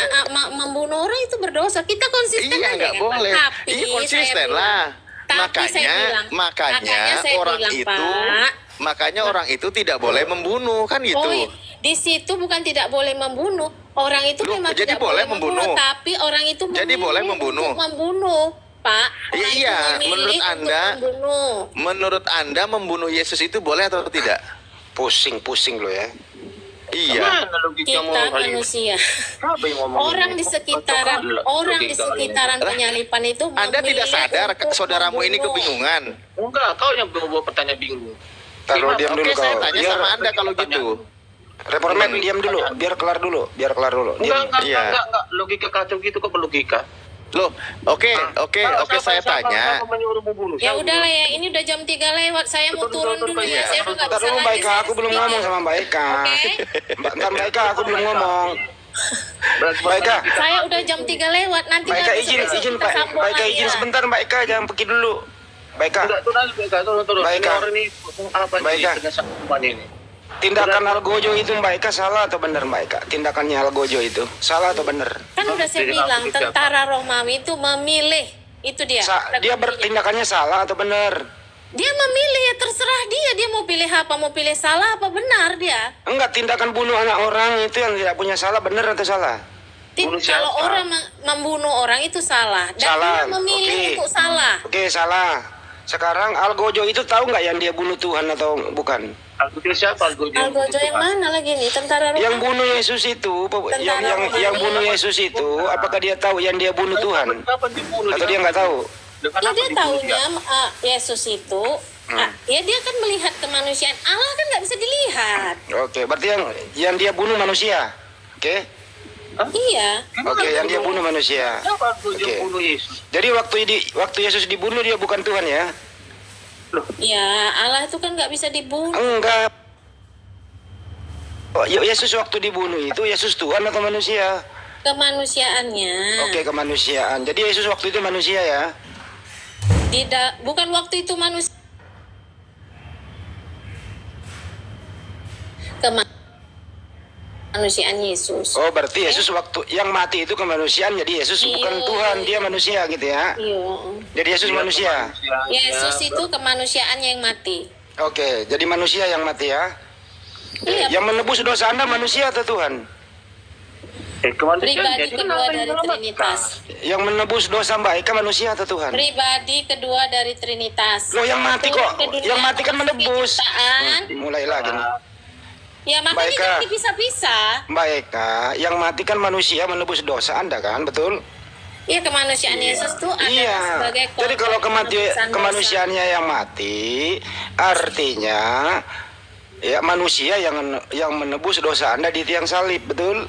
membunuh orang itu berdosa. Kita konsisten Iya, aja nggak kan, Pak? boleh. Tapi Iya, saya konsisten bilang- lah. Tapi saya bilang, Makanya saya orang bilang, itu, Pak, makanya orang itu tidak boleh membunuh, kan gitu. oh, di situ bukan tidak boleh membunuh. Orang itu Loh, memang jadi tidak boleh boleh membunuh, membunuh. tapi orang itu Jadi memilih boleh membunuh. untuk membunuh, Pak. Orang Iya, itu iya. memilih Menurut untuk Anda, membunuh. Menurut Anda membunuh Yesus itu boleh atau tidak? Pusing lo ya. Iya. Kita manusia, orang di sekitaran penyalipan itu Anda tidak memilih sadar untuk saudaramu ini membunuh. kebingungan. Enggak, kau yang bawa pertanyaan bingung. Taruh diam dulu Oke, saya kau. tanya sama Anda kalau gitu. Reformen diam dulu, biar kelar dulu. Diam. Iya. Enggak, logika kacau gitu kok berlogika. Loh, oke, saya tanya. Ya udahlah ya, ini udah jam 3 lewat. Saya mau turun dulu ya. Saya udah nggak Bentar bisa dulu lagi. Mbak Eka, saya aku belum speaker. ngomong sama Mbak Eka. Oke. Bentar Mbak Eka, aku belum ngomong. Mbak Eka, Saya udah jam 3 lewat. Nanti Mbak Eka nanti izin kita Mbak sambung Eka lagi izin ya. sebentar Mbak Eka, jangan pergi dulu. Mbak Eka, Enggak, turun. Baik, Ini Kak. orang ini apa Baik, ini? Kak. Kena sampah ini. tindakan Algojo itu Mbak Eka salah atau benar Mbak Eka? Tindakannya Algojo itu salah atau benar? Kan udah saya bilang, tentara Romawi itu memilih. Itu dia. Dia bertindakannya salah atau benar? Dia memilih, ya terserah dia. Dia mau pilih apa, mau pilih salah apa benar dia. Enggak, tindakan bunuh anak orang itu yang tidak punya salah, benar atau salah? Kalau orang membunuh orang itu salah. Dan Salah, dia memilih oke. untuk salah. Oke, salah. Sekarang Algojo itu tahu nggak yang dia bunuh Tuhan atau bukan? Algojo siapa Algojo? Algojo yang mana lagi nih? Tentara Romawi. Yang bunuh Yesus itu, yang bunuh Yesus itu, apakah dia tahu yang dia bunuh Tuhan? Kapan dibunuh? Atau dia nggak tahu? Dengan Ya apa dia dibunuh taunya Yesus itu, ya dia kan melihat kemanusiaan. Allah kan nggak bisa dilihat. Oke, berarti yang dia bunuh manusia. Oke. Iya. Oke, yang dia bunuh manusia. Siapa Gojo Oke. bunuh Yesus? Jadi waktu Yesus dibunuh dia bukan Tuhan ya? Ya Allah itu kan nggak bisa dibunuh. Enggak. Oh, Yesus waktu dibunuh itu Yesus Tuhan atau manusia? Kemanusiaannya. Oke, kemanusiaan. Jadi Yesus waktu itu manusia ya? Tidak, bukan waktu itu manusia. Kemanusiaan Yesus. Oh, berarti Yesus waktu yang mati itu kemanusiaan. Jadi Yesus bukan Iya. Tuhan, dia manusia gitu ya? Iya. Jadi Yesus manusia. Yesus itu kemanusiaan yang mati. Oke, jadi manusia yang mati ya? Iya. Yang menebus dosa Anda manusia atau Tuhan? Kemanusiaan Pribadi jadi kan kedua Allah yang dari menyelamatkan. Trinitas. Yang menebus dosa Mbak Eka manusia atau Tuhan? Pribadi kedua dari Trinitas. Loh, yang mati kok. Turun ke dunia Yang mati kan memasuki menebus. ciptaan. Mulai lagi nih. Ya makanya Baik, Kak. jangan dipisah-pisah. Mbak Eka, yang mati kan manusia menebus dosa Anda kan, betul? Iya, kemanusiaan Yesus tuh adalah Iya. sebagai Jadi kalau penebusan dosa. kemanusiaannya yang mati, artinya ya manusia yang menebus dosa Anda di tiang salib, betul?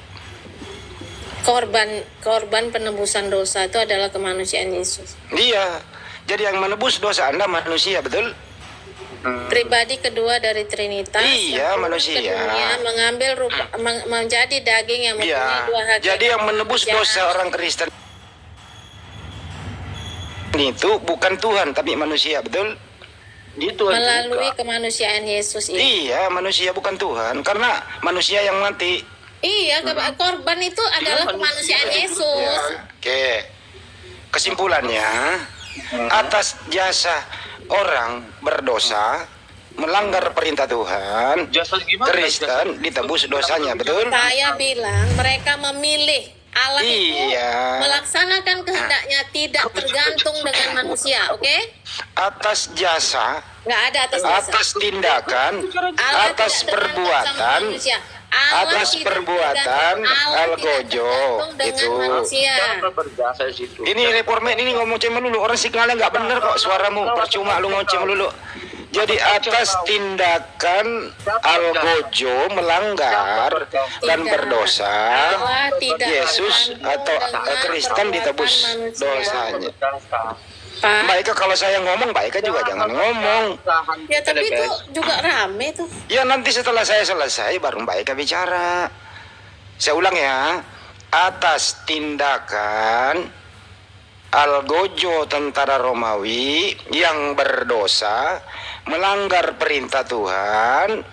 korban penebusan dosa itu adalah kemanusiaan Yesus. Iya. Jadi yang menebus dosa Anda manusia, betul? Pribadi kedua dari Trinitas. Iya, yang turun manusia. ke dunia, mengambil rupa menjadi daging yang mempunyai Iya. dua hakikat. Jadi yang menebus kemanusiaan. dosa orang Kristen itu bukan Tuhan tapi manusia, betul? Gitu melalui kemanusiaan Yesus ini. Iya, manusia bukan Tuhan karena manusia yang mati. Iya, korban itu adalah kemanusiaan Yesus. Oke. Kesimpulannya, atas jasa orang berdosa melanggar perintah Tuhan, Jasa gimana? Kristen ditebus dosanya, betul? Saya bilang mereka memilih Allah itu Iya. melaksanakan kehendaknya, tidak tergantung dengan manusia, oke? Atas jasa, Nggak ada atas jasa. atas tindakan, Allah atas tidak tergantung sama perbuatan, manusia. Allah atas tidak perbuatan tergantung, Allah tidak Algojo tergantung dengan itu. manusia. Berjasa di situ. Ini reformen ini ngomong ngoceh melulu, orang signalnya nggak bener kok suaramu, percuma lu ngoceh melulu. Jadi atas tindakan Algojo melanggar dan Tidak. berdosa, Allah tidak Yesus tergantung atau dengan Kristen ditebus perbuatan manusia. dosanya. Pak, Mbak Eka kalau saya ngomong, Mbak Eka juga jangan ngomong. ya tapi itu juga rame tuh. Ya nanti setelah saya selesai baru Mbak Eka bicara. Saya ulang ya. Atas tindakan Algojo tentara Romawi yang berdosa melanggar perintah Tuhan,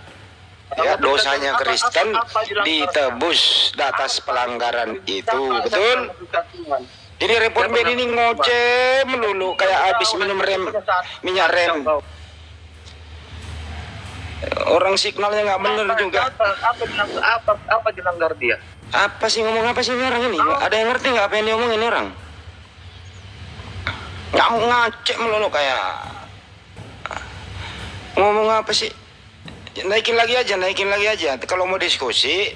ya dosanya Kristen ditebus atas pelanggaran itu, betul? Ini reformen ini ngoceh melulu kayak habis minum minyak rem. Orang signalnya nggak bener juga. Apa dilanggar dia? Apa sih ngomong apa sih ini orang ini? Ada yang ngerti nggak apa yang diomongin orang? Nggak ngacek melulu kayak ngomong apa sih? Naikin lagi aja. Kalau mau diskusi,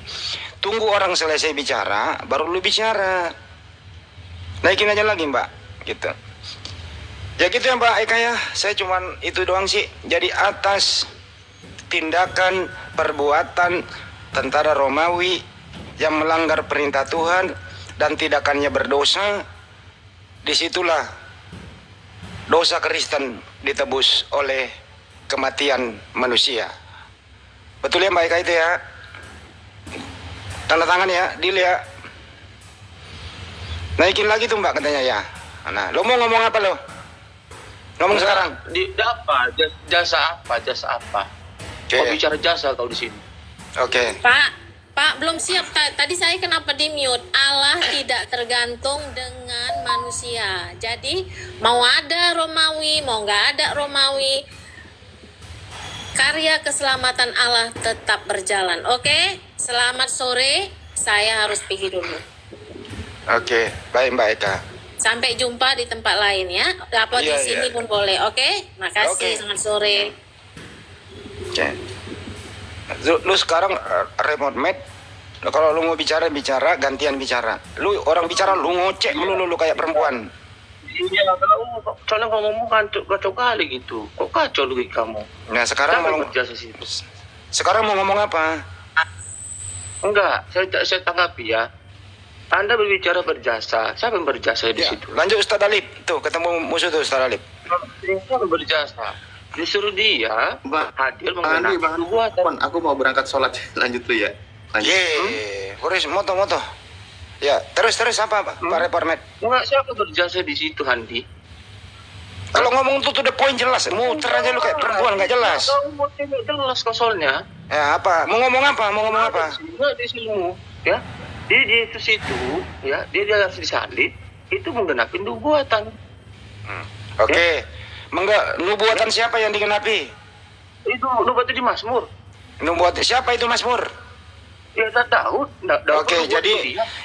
tunggu orang selesai bicara, baru lu bicara. Naikin aja lagi Mbak, gitu. Ya gitu ya Mbak Eka ya. Saya cuman itu doang sih. Jadi atas tindakan perbuatan tentara Romawi yang melanggar perintah Tuhan dan tindakannya berdosa, disitulah dosa Kristen ditebus oleh kematian manusia. Betul ya Mbak Eka itu ya? Tanda tangan ya, deal ya. Naikin lagi tuh Mbak katanya ya. Nah, lo mau ngomong apa lo? Ngomong sekarang. Jasa apa? Oke. Kau bicara jasa kau di sini. Oke. Pak belum siap. Tadi saya kenapa di mute? Allah tidak tergantung dengan manusia. Jadi mau ada Romawi, mau nggak ada Romawi, karya keselamatan Allah tetap berjalan. Oke? Selamat sore. Saya harus pergi dulu. Oke, baik Mbak Eka. Sampai jumpa di tempat lain ya. Dapat Iya, di sini iya. pun boleh. Oke? Makasih. Oke. Selamat sore. Oke. Lu sekarang remote mate. Kalau lu mau bicara gantian bicara. Lu orang bicara lu ngocek melulu lu kayak perempuan. Iya, soalnya kamu ngomong kacau kali gitu. Kok kacau logikamu? Nah, sekarang Siapa yang mau berjasa situ? sekarang mau ngomong apa? Enggak, saya tanggapi ya. Anda berbicara berjasa. Siapa yang berjasa di Ya, situ? lanjut Ustaz Alip. Tuh, ketemu musuh tuh Ustaz Alip. Siapa yang berjasa? Justru dia hadir Bang Andi, mengenai nubuatan. aku mau berangkat sholat. Lanjut dulu ya. Lanjut. Boris, moto. Ya, terus apa Pak Reformat? Enggak, siapa berjasa di situ, Handi? Kalau ngomong tuh to the point jelas, muter aja lu kayak perempuan nggak jelas. Kamu tidak jelas soalnya. Ya apa? Mau ngomong apa? Enggak di sini, ya. Di situ, ya, dia harus disalib. Itu menggenapi nubuatan. Oke. Nubuatan siapa yang digenapi? Itu nubuatan di Mazmur. Nubuatan siapa itu Mazmur? Ya, Daud. Oke,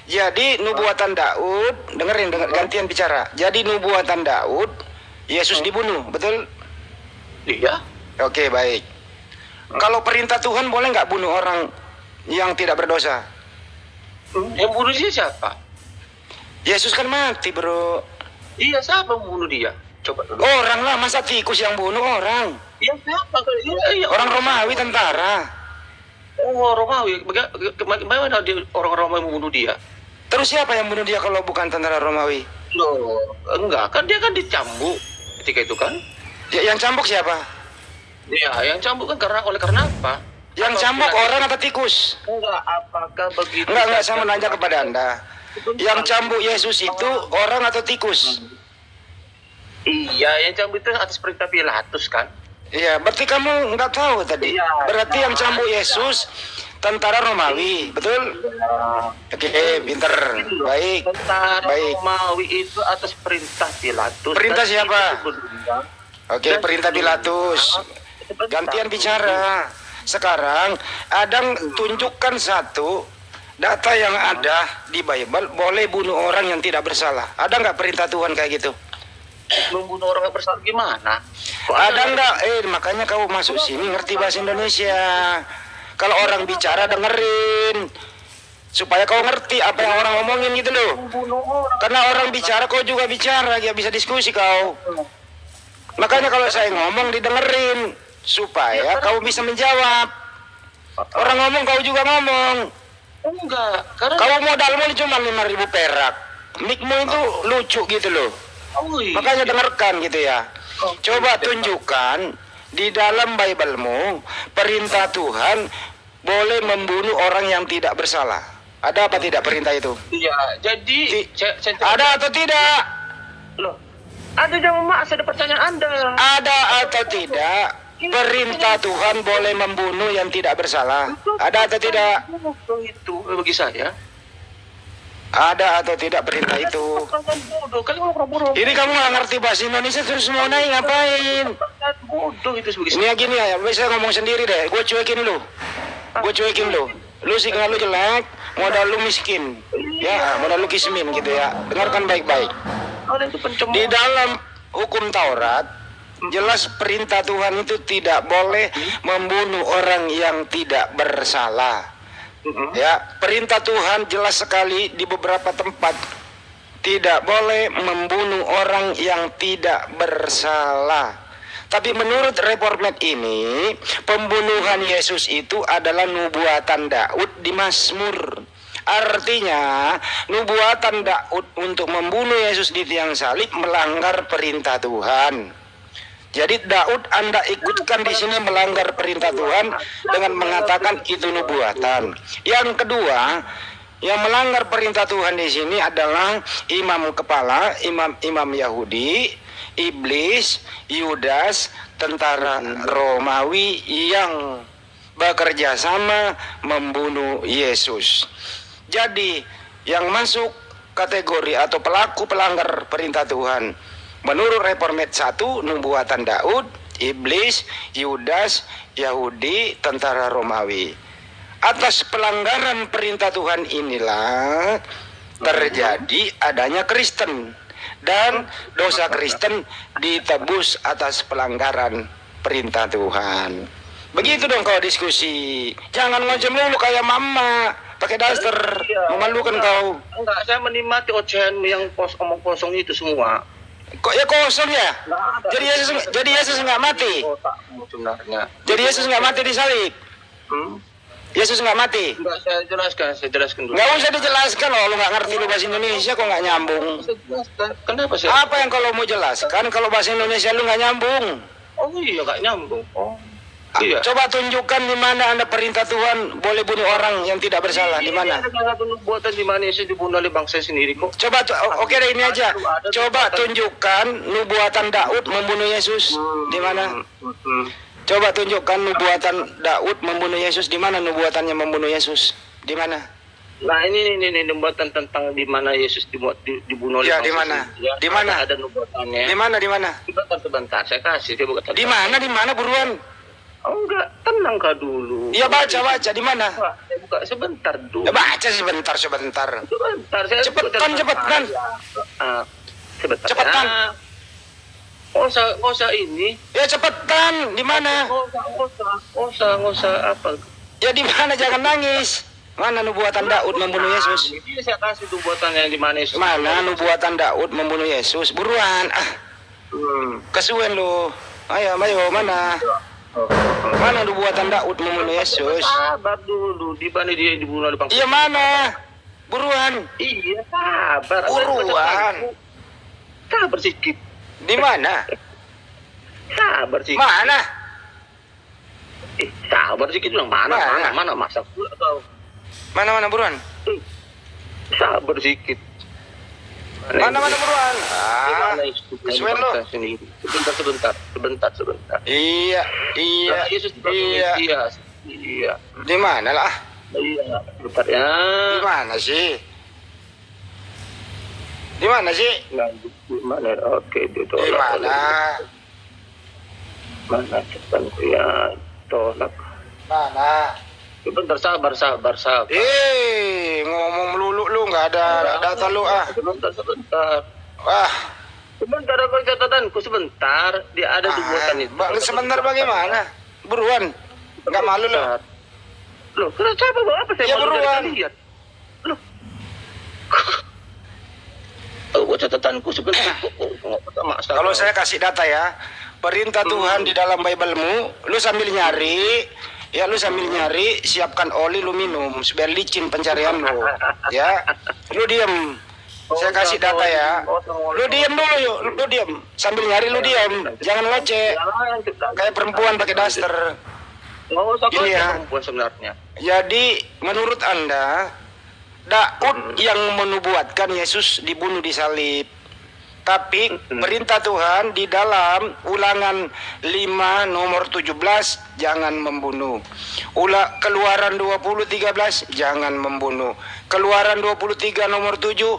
jadi nubuatan Daud, dengerin gantian bicara. Jadi nubuatan Daud, Yesus dibunuh, betul? Iya. Oke, baik. Kalau perintah Tuhan boleh nggak bunuh orang yang tidak berdosa? Yang bunuh dia siapa? Yesus kan mati, bro. Iya, siapa yang bunuh dia? Coba dulu. Orang lah, masa tikus yang bunuh orang? Iya, siapa? Iya, Orang Romawi, tentara. Oh, Romawi. Bagaimana dia orang Romawi membunuh dia? Terus siapa yang bunuh dia kalau bukan tentara Romawi? Loh, enggak kan dia kan dicambuk ketika itu kan? Ya, yang cambuk siapa? Iya, yang cambuk kan oleh karena apa? Yang cambuk orang atau tikus? Enggak, apakah begitu? Enggak, saya menanya kepada Anda. Yang cambuk Yesus itu orang atau tikus? Iya, yang cambuk itu atas perintah Pilatus kan? Iya, berarti kamu nggak tahu tadi. Iya. Berarti yang cambuk Yesus tentara Romawi, betul? Oke, pinter. Baik. Tentara Baik. Romawi itu atas perintah Pilatus. Perintah Dan siapa? itu berundang. Oke, perintah Pilatus. Gantian bicara. Sekarang Adang tunjukkan satu data yang ada di Bible, boleh bunuh orang yang tidak bersalah. Ada nggak perintah Tuhan kayak gitu? Membunuh orang yang bersalah gimana? Ada nggak? Makanya kau masuk sini ngerti bahasa Indonesia. Kalau orang bicara dengerin, supaya kau ngerti apa yang orang ngomongin gitu loh. Karena orang bicara, kau juga bicara, ya bisa diskusi kau. Makanya kalau saya ngomong didengerin, supaya kau bisa menjawab. Orang ngomong, kau juga ngomong. Enggak, karena Kau modalmu cuma 5.000 perak. Mikmu itu lucu gitu loh. Makanya dengarkan gitu ya. Coba tunjukkan di dalam Bible-mu perintah Tuhan boleh membunuh orang yang tidak bersalah. Ada apa tidak perintah itu? iya, jadi Ada atau tidak? loh. Ada yang ada pertanyaan Anda. Ada atau tidak? Perintah Tuhan boleh membunuh yang tidak bersalah. Ada atau tidak? Itu bagi saya. Ada atau tidak perintah itu? Bodoh, kali ngomong bodoh. Ini kamu nggak ngerti bahasa Indonesia terus mau naik ngapain? Bodoh itu sebagai Ini ya gini ya, bisa ngomong sendiri deh. Gue cuekin lu. Lu signal lu jelek, modal lu miskin. Ya, modal lu kismin gitu ya. Dengarkan baik-baik. Ada itu pencemooh. Di dalam hukum Taurat, jelas perintah Tuhan itu tidak boleh membunuh orang yang tidak bersalah. Ya, perintah Tuhan jelas sekali di beberapa tempat tidak boleh membunuh orang yang tidak bersalah. Tapi menurut Reformat ini, pembunuhan Yesus itu adalah nubuatan Daud di Mazmur. Artinya, nubuatan Daud untuk membunuh Yesus di tiang salib melanggar perintah Tuhan. Jadi Daud Anda ikutkan di sini melanggar perintah Tuhan dengan mengatakan itu nubuatan. Yang kedua, yang melanggar perintah Tuhan di sini adalah imam kepala, imam Yahudi, iblis, Yudas, tentara Romawi yang bekerja sama membunuh Yesus. Jadi yang masuk kategori atau pelaku pelanggar perintah Tuhan menurut Reformat 1, nubuatan Daud, iblis, Yudas, Yahudi, tentara Romawi. Atas pelanggaran perintah Tuhan inilah terjadi adanya Kristen. Dan dosa Kristen ditebus atas pelanggaran perintah Tuhan. Begitu dong kalau diskusi. Jangan ngoceh mulu kayak mama, pakai daster, memalukan kau. Enggak, saya menikmati ocehan yang omong kosong itu semua. Kok ya kosong ya? Jadi Yesus nggak mati. Otakmu sebenarnya. Jadi Yesus nggak mati di salib. Yesus nggak mati. Enggak, saya jelaskan dulu. Nggak usah dijelaskan loh, lu nggak ngerti lu bahasa Indonesia kok nggak nyambung. Saya jelaskan. Kenapa sih? Apa yang kalau mau jelaskan kalau bahasa Indonesia lu nggak nyambung? Oh iya, nggak nyambung. Oh iya. Coba tunjukkan di mana Anda perintah Tuhan boleh bunuh orang yang tidak bersalah, di mana? Ada salah satu nubuatan di mana Yesus dibunuh oleh bangsa sendiri kok. Coba oke deh ini aja. Coba tunjukkan nubuatan Daud membunuh Yesus di mana? Coba tunjukkan nubuatan Daud membunuh Yesus di mana nubuatannya membunuh Yesus? Di mana? Nah ini nubuatan tentang di mana Yesus dibunuh oleh Ya, bangsa di mana? sendiri. Ya, Di mana? Ada nubuatannya. Di mana? Sebentar, saya kasih. Dia bukan Di mana buruan? Oh enggak, tenang kau dulu. Iya baca di mana? Pak, saya buka sebentar dulu. Ya, baca sebentar. Sebentar, saya Cepetan. sebentar. Cepetan. Nggak usah ini. Ya cepetan, di mana? Nggak usah apa. Ya di mana, jangan nangis. Mana nubuatan Daud membunuh Yesus? Ini saya kasih nubuatannya di mana Yesus. Mana nubuatan Daud membunuh Yesus? Buruan. Kesuwen lu. Ayo, mana? Mana nubuatan Daud membunuh Yesus? Sabar dulu, di mana dia dibunuh oleh bangsa? Iya mana? Buruan. Iya, sabar. Buruan. Sabar sedikit. Di mana? Sabar sedikit. Mana? Sabar sedikit bilang mana masak pula kau. Mana buruan? Sabar sedikit. Mana buruan? Kesuwen lu. Sebentar. Iya. Yesus Iya. Di mana lah? Iya, sebentar ya. Di mana sih? Di mana sih? Di mana? Oke, itu. Di mana? Mana cepetanku ya? Tolak. Mana? Sebentar, sabar. Ngomong melulu lu, nggak ada data lu ah. Sebentar. Wah. Sebentar aku catatanku sebentar. Dia ada nubuatan itu. Sebentar bagaimana? Buruan. Nggak malu lu. Loh, kenapa apa saya Ya malu dari buruan. kalian? Loh. Buat catatanku sebentar. Kalau saya kasih data ya, perintah Tuhan di dalam Bible-mu, lu sambil nyari, siapkan oli lu minum, biar licin pencarian lu, ya. Lu diem, saya kasih data ya. Lu diem dulu yuk, lu diem, sambil nyari lu diem, jangan ngoceh, kayak perempuan pakai daster. Gini ya, perempuan sebenarnya. jadi menurut Anda, Daud yang menubuatkan Yesus dibunuh di salib. Tapi perintah Tuhan di dalam Ulangan 5 nomor 17 jangan membunuh. Keluaran 20:13 jangan membunuh. Keluaran 23 nomor 7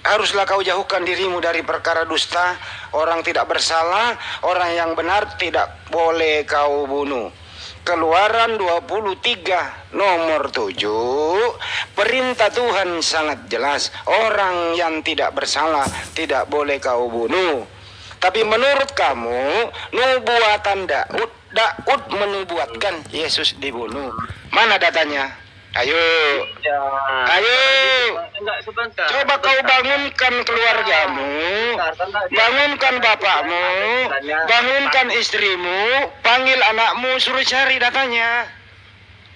haruslah kau jauhkan dirimu dari perkara dusta, orang tidak bersalah, orang yang benar tidak boleh kau bunuh. Keluaran 23 nomor 7, perintah Tuhan sangat jelas, orang yang tidak bersalah tidak boleh kau bunuh. Tapi menurut kamu, nubuatan Daud menubuatkan Yesus dibunuh. Mana datanya? Ayo. Ya. Ayo. Enggak, sebentar. Coba kau bangunkan keluargamu, bangunkan bapakmu, bangunkan istrimu, panggil anakmu, suruh cari datanya.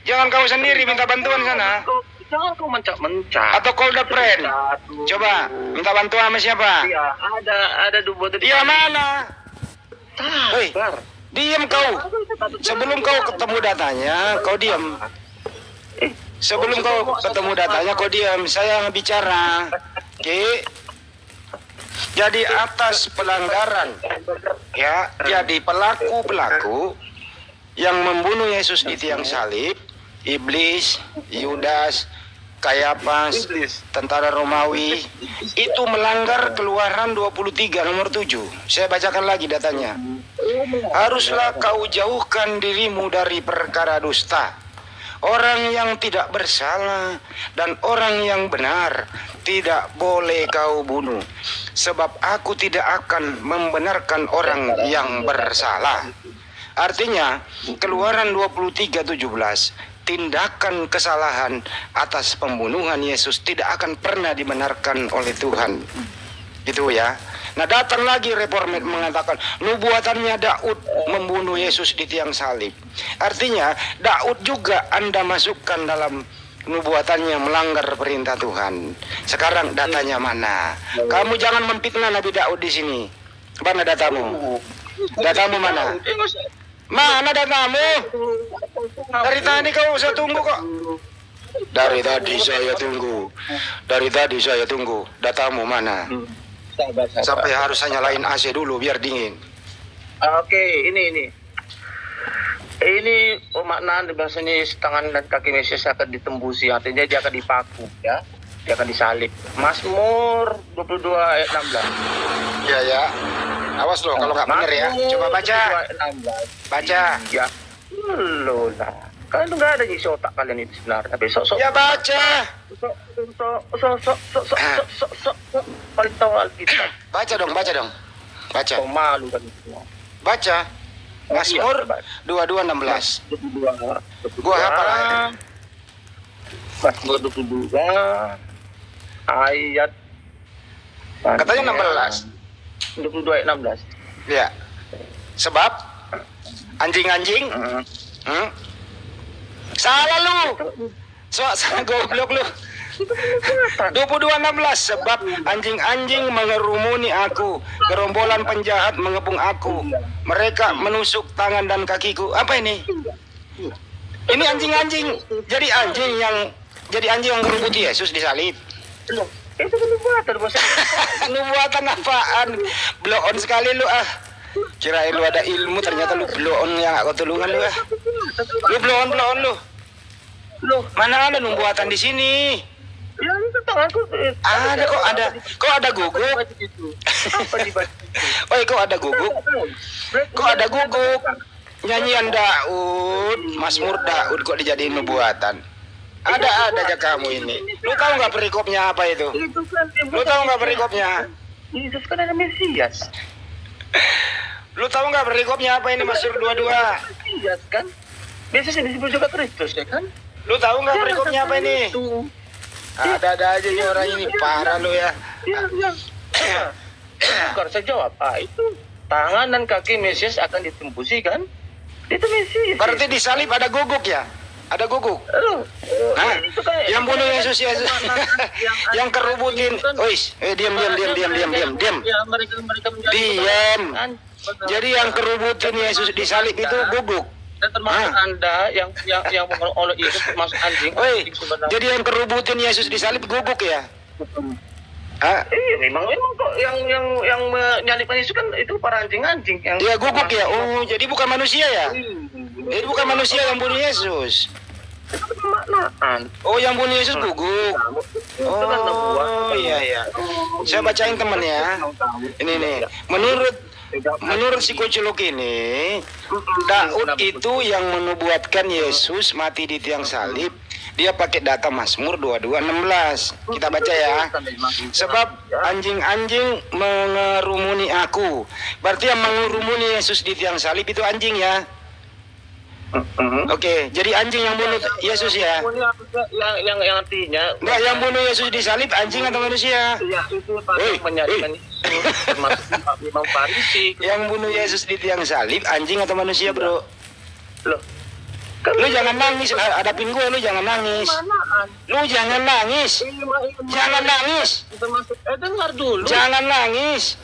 Jangan kau sendiri minta bantuan sana. Jangan kau mencak-mencak. Atau call the friend. Coba minta bantuan sama siapa? Iya, ada dua tadi. Dia mana? Hei, Sabar. diam kau. Sebelum kau ketemu datanya, kau diam. Sebelum kau ketemu datanya, kau diam. Saya yang bicara. Oke. Jadi atas pelanggaran, ya, jadi pelaku yang membunuh Yesus di tiang salib, iblis, Yudas, Kayafas, tentara Romawi, itu melanggar Keluaran 23 nomor 7. Saya bacakan lagi datanya. Haruslah kau jauhkan dirimu dari perkara dusta. Orang yang tidak bersalah dan orang yang benar tidak boleh kau bunuh. Sebab aku tidak akan membenarkan orang yang bersalah. Artinya, Keluaran 23:17, tindakan kesalahan atas pembunuhan Yesus tidak akan pernah dibenarkan oleh Tuhan. Gitu ya. Nah datang lagi reformat mengatakan nubuatannya Daud membunuh Yesus di tiang salib. Artinya Daud juga Anda masukkan dalam nubuatannya melanggar perintah Tuhan. Sekarang datanya mana? Kamu jangan memfitnah Nabi Daud di sini. Mana datamu? Datamu mana? Mana datamu? Dari tadi kau saya tunggu kok. Dari tadi saya tunggu. Dari tadi saya tunggu. Datamu mana? Sampai harus saya nyalain AC dulu biar dingin. Oke, ini makna bahasanya tangan dan kaki Mesias akan ditembusi, artinya dia akan dipaku, ya, dia akan disalib. Mazmur 22 ayat 16. Ya ya. Awas loh kalau nggak bener ya. Coba baca. 22 ayat 16. Baca. Ya, lo lah. Kalian tuh nggak ada isi otak kalian itu sebenarnya. Tapi sok. Ya baca. Sok. Paling tahu Alkitab. Baca dong. Baca. Kau malu kan semua. Baca. Mazmur 22:16. 22. Gua hafal ayatnya. Mazmur 22 ayat Katanya 16. 22 ayat 16. Ya. Sebab anjing-anjing. Salah lu. Salah goblok lu. 22:16. Sebab anjing-anjing mengerumuni aku, gerombolan penjahat mengepung aku. Mereka menusuk tangan dan kakiku. Apa ini? Ini anjing-anjing. Jadi anjing yang ngerubuti Yesus disalib. Itu kan nubuatan bos. Nubuatan apaan? Blow on sekali lu ah. Kirain lu ada ilmu, ternyata lu blow on yang gak ketulungan lu ah. Lu blow on lu. Loh, Mana ada nubuatan di sini? ya itu tanganku. Ada kok ada guguk. Apa dibaca? Oi, kok ada guguk? Kok ada guguk? Nyanyian Daud, Mazmur Daud kok dijadiin nubuatan. Ada aja kamu ini. Lu tahu nggak perikopnya apa itu? Lu tahu nggak perikopnya? Yesus kan ada Mesias. Lu tahu nggak perikopnya apa ini Mazmur 22? Mesias kan? Mesias yang disebut juga Kristus ya kan? Lu tahu nggak perikopnya apa ini? Ada aja nih orang ini, parah lu ya. Bukan saya jawab. Itu tangan dan kaki Mesias akan ditembusi kan? Itu Mesias. Berarti disalib ada guguk ya? Ada guguk. Hah? Yang bunuh Yesus yang kerubutin. Ois, diam. Ya, mereka Diam. Jadi yang kerubutin Yesus disalib itu guguk. Dan termasuk Anda yang oleh Yesus termasuk anjing. Oi, jadi yang kerubutin Yesus disalib guguk ya? Ah, Memang kok yang menyalibkan Yesus kan itu para anjing-anjing yang. dia guguk ya? Oh, jadi bukan manusia ya? Jadi bukan manusia yang bunuh Yesus. Pemaknaan. Oh, yang bunuh Yesus guguk. Oh, iya. Saya bacain teman ya. Ini nih. Menurut psikolog ini, Daud itu yang menubuatkan Yesus mati di tiang salib. Dia pakai data Mazmur 22:16. Kita baca ya. Sebab anjing-anjing mengerumuni aku. Berarti yang mengerumuni Yesus di tiang salib itu anjing ya. Oke, jadi anjing yang bunuh Yesus ya. Yang artinya Enggak, yang bunuh Yesus disalib anjing atau manusia? ya itu menyalibkan Yesus termasuk Imam Farisi. Yang bunuh Yesus di tiang salib anjing atau manusia, Bro? Loh, Lu jangan nangis, hadapin gue, lu jangan nangis. Lu jangan nangis. Jangan nangis. Termasuk dengar dulu. Jangan nangis.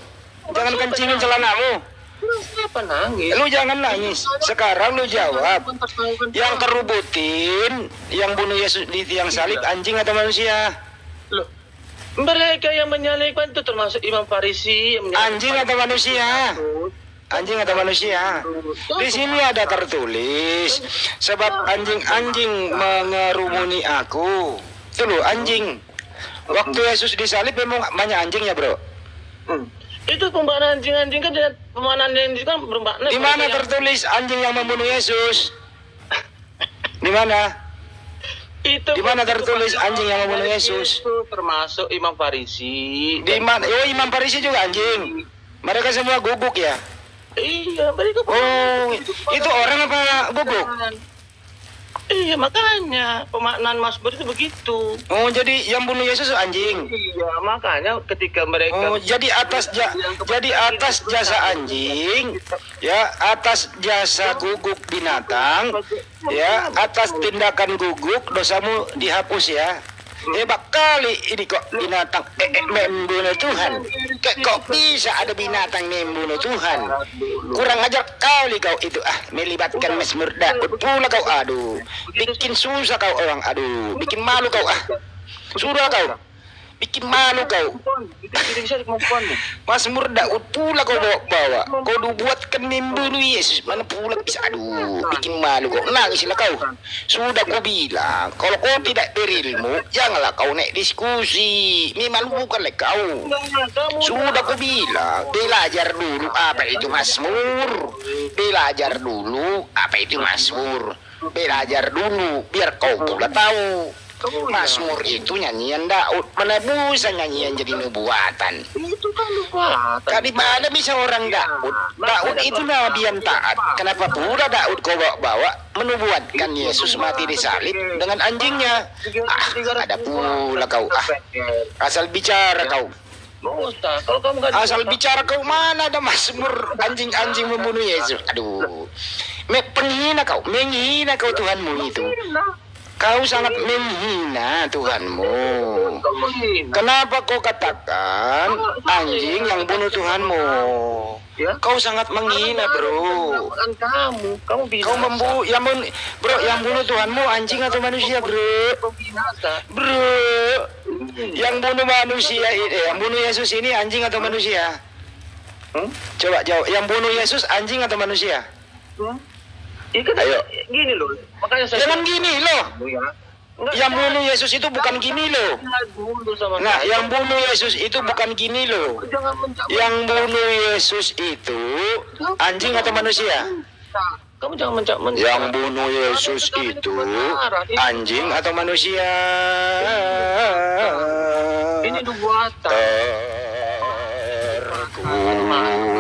Jangan kencingin celanamu. Kenapa nangis? Lu jangan nangis. Sekarang lu jawab. Yang kerubutin, yang bunuh Yesus di tiang salib anjing atau manusia? Loh, mereka yang menyalibkan itu termasuk Imam Farisi yang Anjing atau manusia? Anjing atau manusia? Di sini ada tertulis, sebab anjing-anjing mengerumuni aku. Itu loh, anjing. Waktu Yesus disalib memang banyak anjing ya, Bro? Itu pembahasan anjing-anjing kan dengan pembahasan anjing kan bermakna. Di mana tertulis anjing yang membunuh Yesus? Di mana? Itu Di mana tertulis anjing yang membunuh Yesus? Itu termasuk Imam Farisi. Di mana? Oh, Imam Farisi juga anjing. Mereka semua guguk ya? Iya, mereka. Oh, itu orang apa guguk? Iya, makanya pemaknaan Mazmur itu begitu. Oh, jadi yang bunuh Yesus anjing. Iya, makanya ketika mereka Oh, jadi atas jasa anjing, ya, atas jasa guguk binatang, ya, atas tindakan guguk dosamu dihapus ya. Hebat kali ini kok binatang membunuh Tuhan. Kok bisa ada binatang membunuh Tuhan? Kurang ajar kali kau itu, melibatkan Mazmur Daud pula kau, aduh. Bikin susah kau orang, aduh. Bikin malu kau, Sudah kau. Bikin malu kau. Mazmur Daud pula kau bawa. Kau dibuatkan membunuh Yesus. Mana pula bisa, aduh. Bikin malu kau. Nangislah kau. Sudah kau bilang, kalau kau tidak berilmu, janganlah kau naik diskusi. Memang bukanlah kau. Sudah kau bilang, belajar dulu apa itu Mazmur. Belajar dulu apa itu Mazmur. Belajar dulu biar kau pula tahu. Mazmur itu nyanyian Daud, mana bisa nyanyian jadi nubuatan? itu kan nubuatan. Di mana bisa orang Daud? Daud itu nabi yang taat. Kenapa pula Daud kau bawa menubuatkan Yesus mati di salib dengan anjingnya? Ada pula kau. Asal bicara kau. Ustaz, kalau kamu nggak Asal bicara kau, mana ada Mazmur anjing-anjing membunuh Yesus? Aduh, penghina kau, menghina kau Tuhanmu itu. Kau sangat menghina Tuhanmu. Kenapa kau katakan anjing yang bunuh Tuhanmu? Kau sangat menghina, bro. Kamu bisa. Kau yang bunuh Tuhanmu anjing atau manusia, bro? Bro, yang bunuh manusia yang bunuh Yesus ini anjing atau manusia? Coba jawab. Yang bunuh Yesus anjing atau manusia? Ayo. Gini loh, makanya saya Jangan gini loh. Yang bunuh Yesus itu bukan gini loh. Nah, yang bunuh Yesus itu bukan gini loh. Yang bunuh Yesus itu anjing atau manusia? Kamu jangan mencap-mencap. Yang bunuh Yesus itu anjing atau manusia? Ini nubuatan. Terkutuk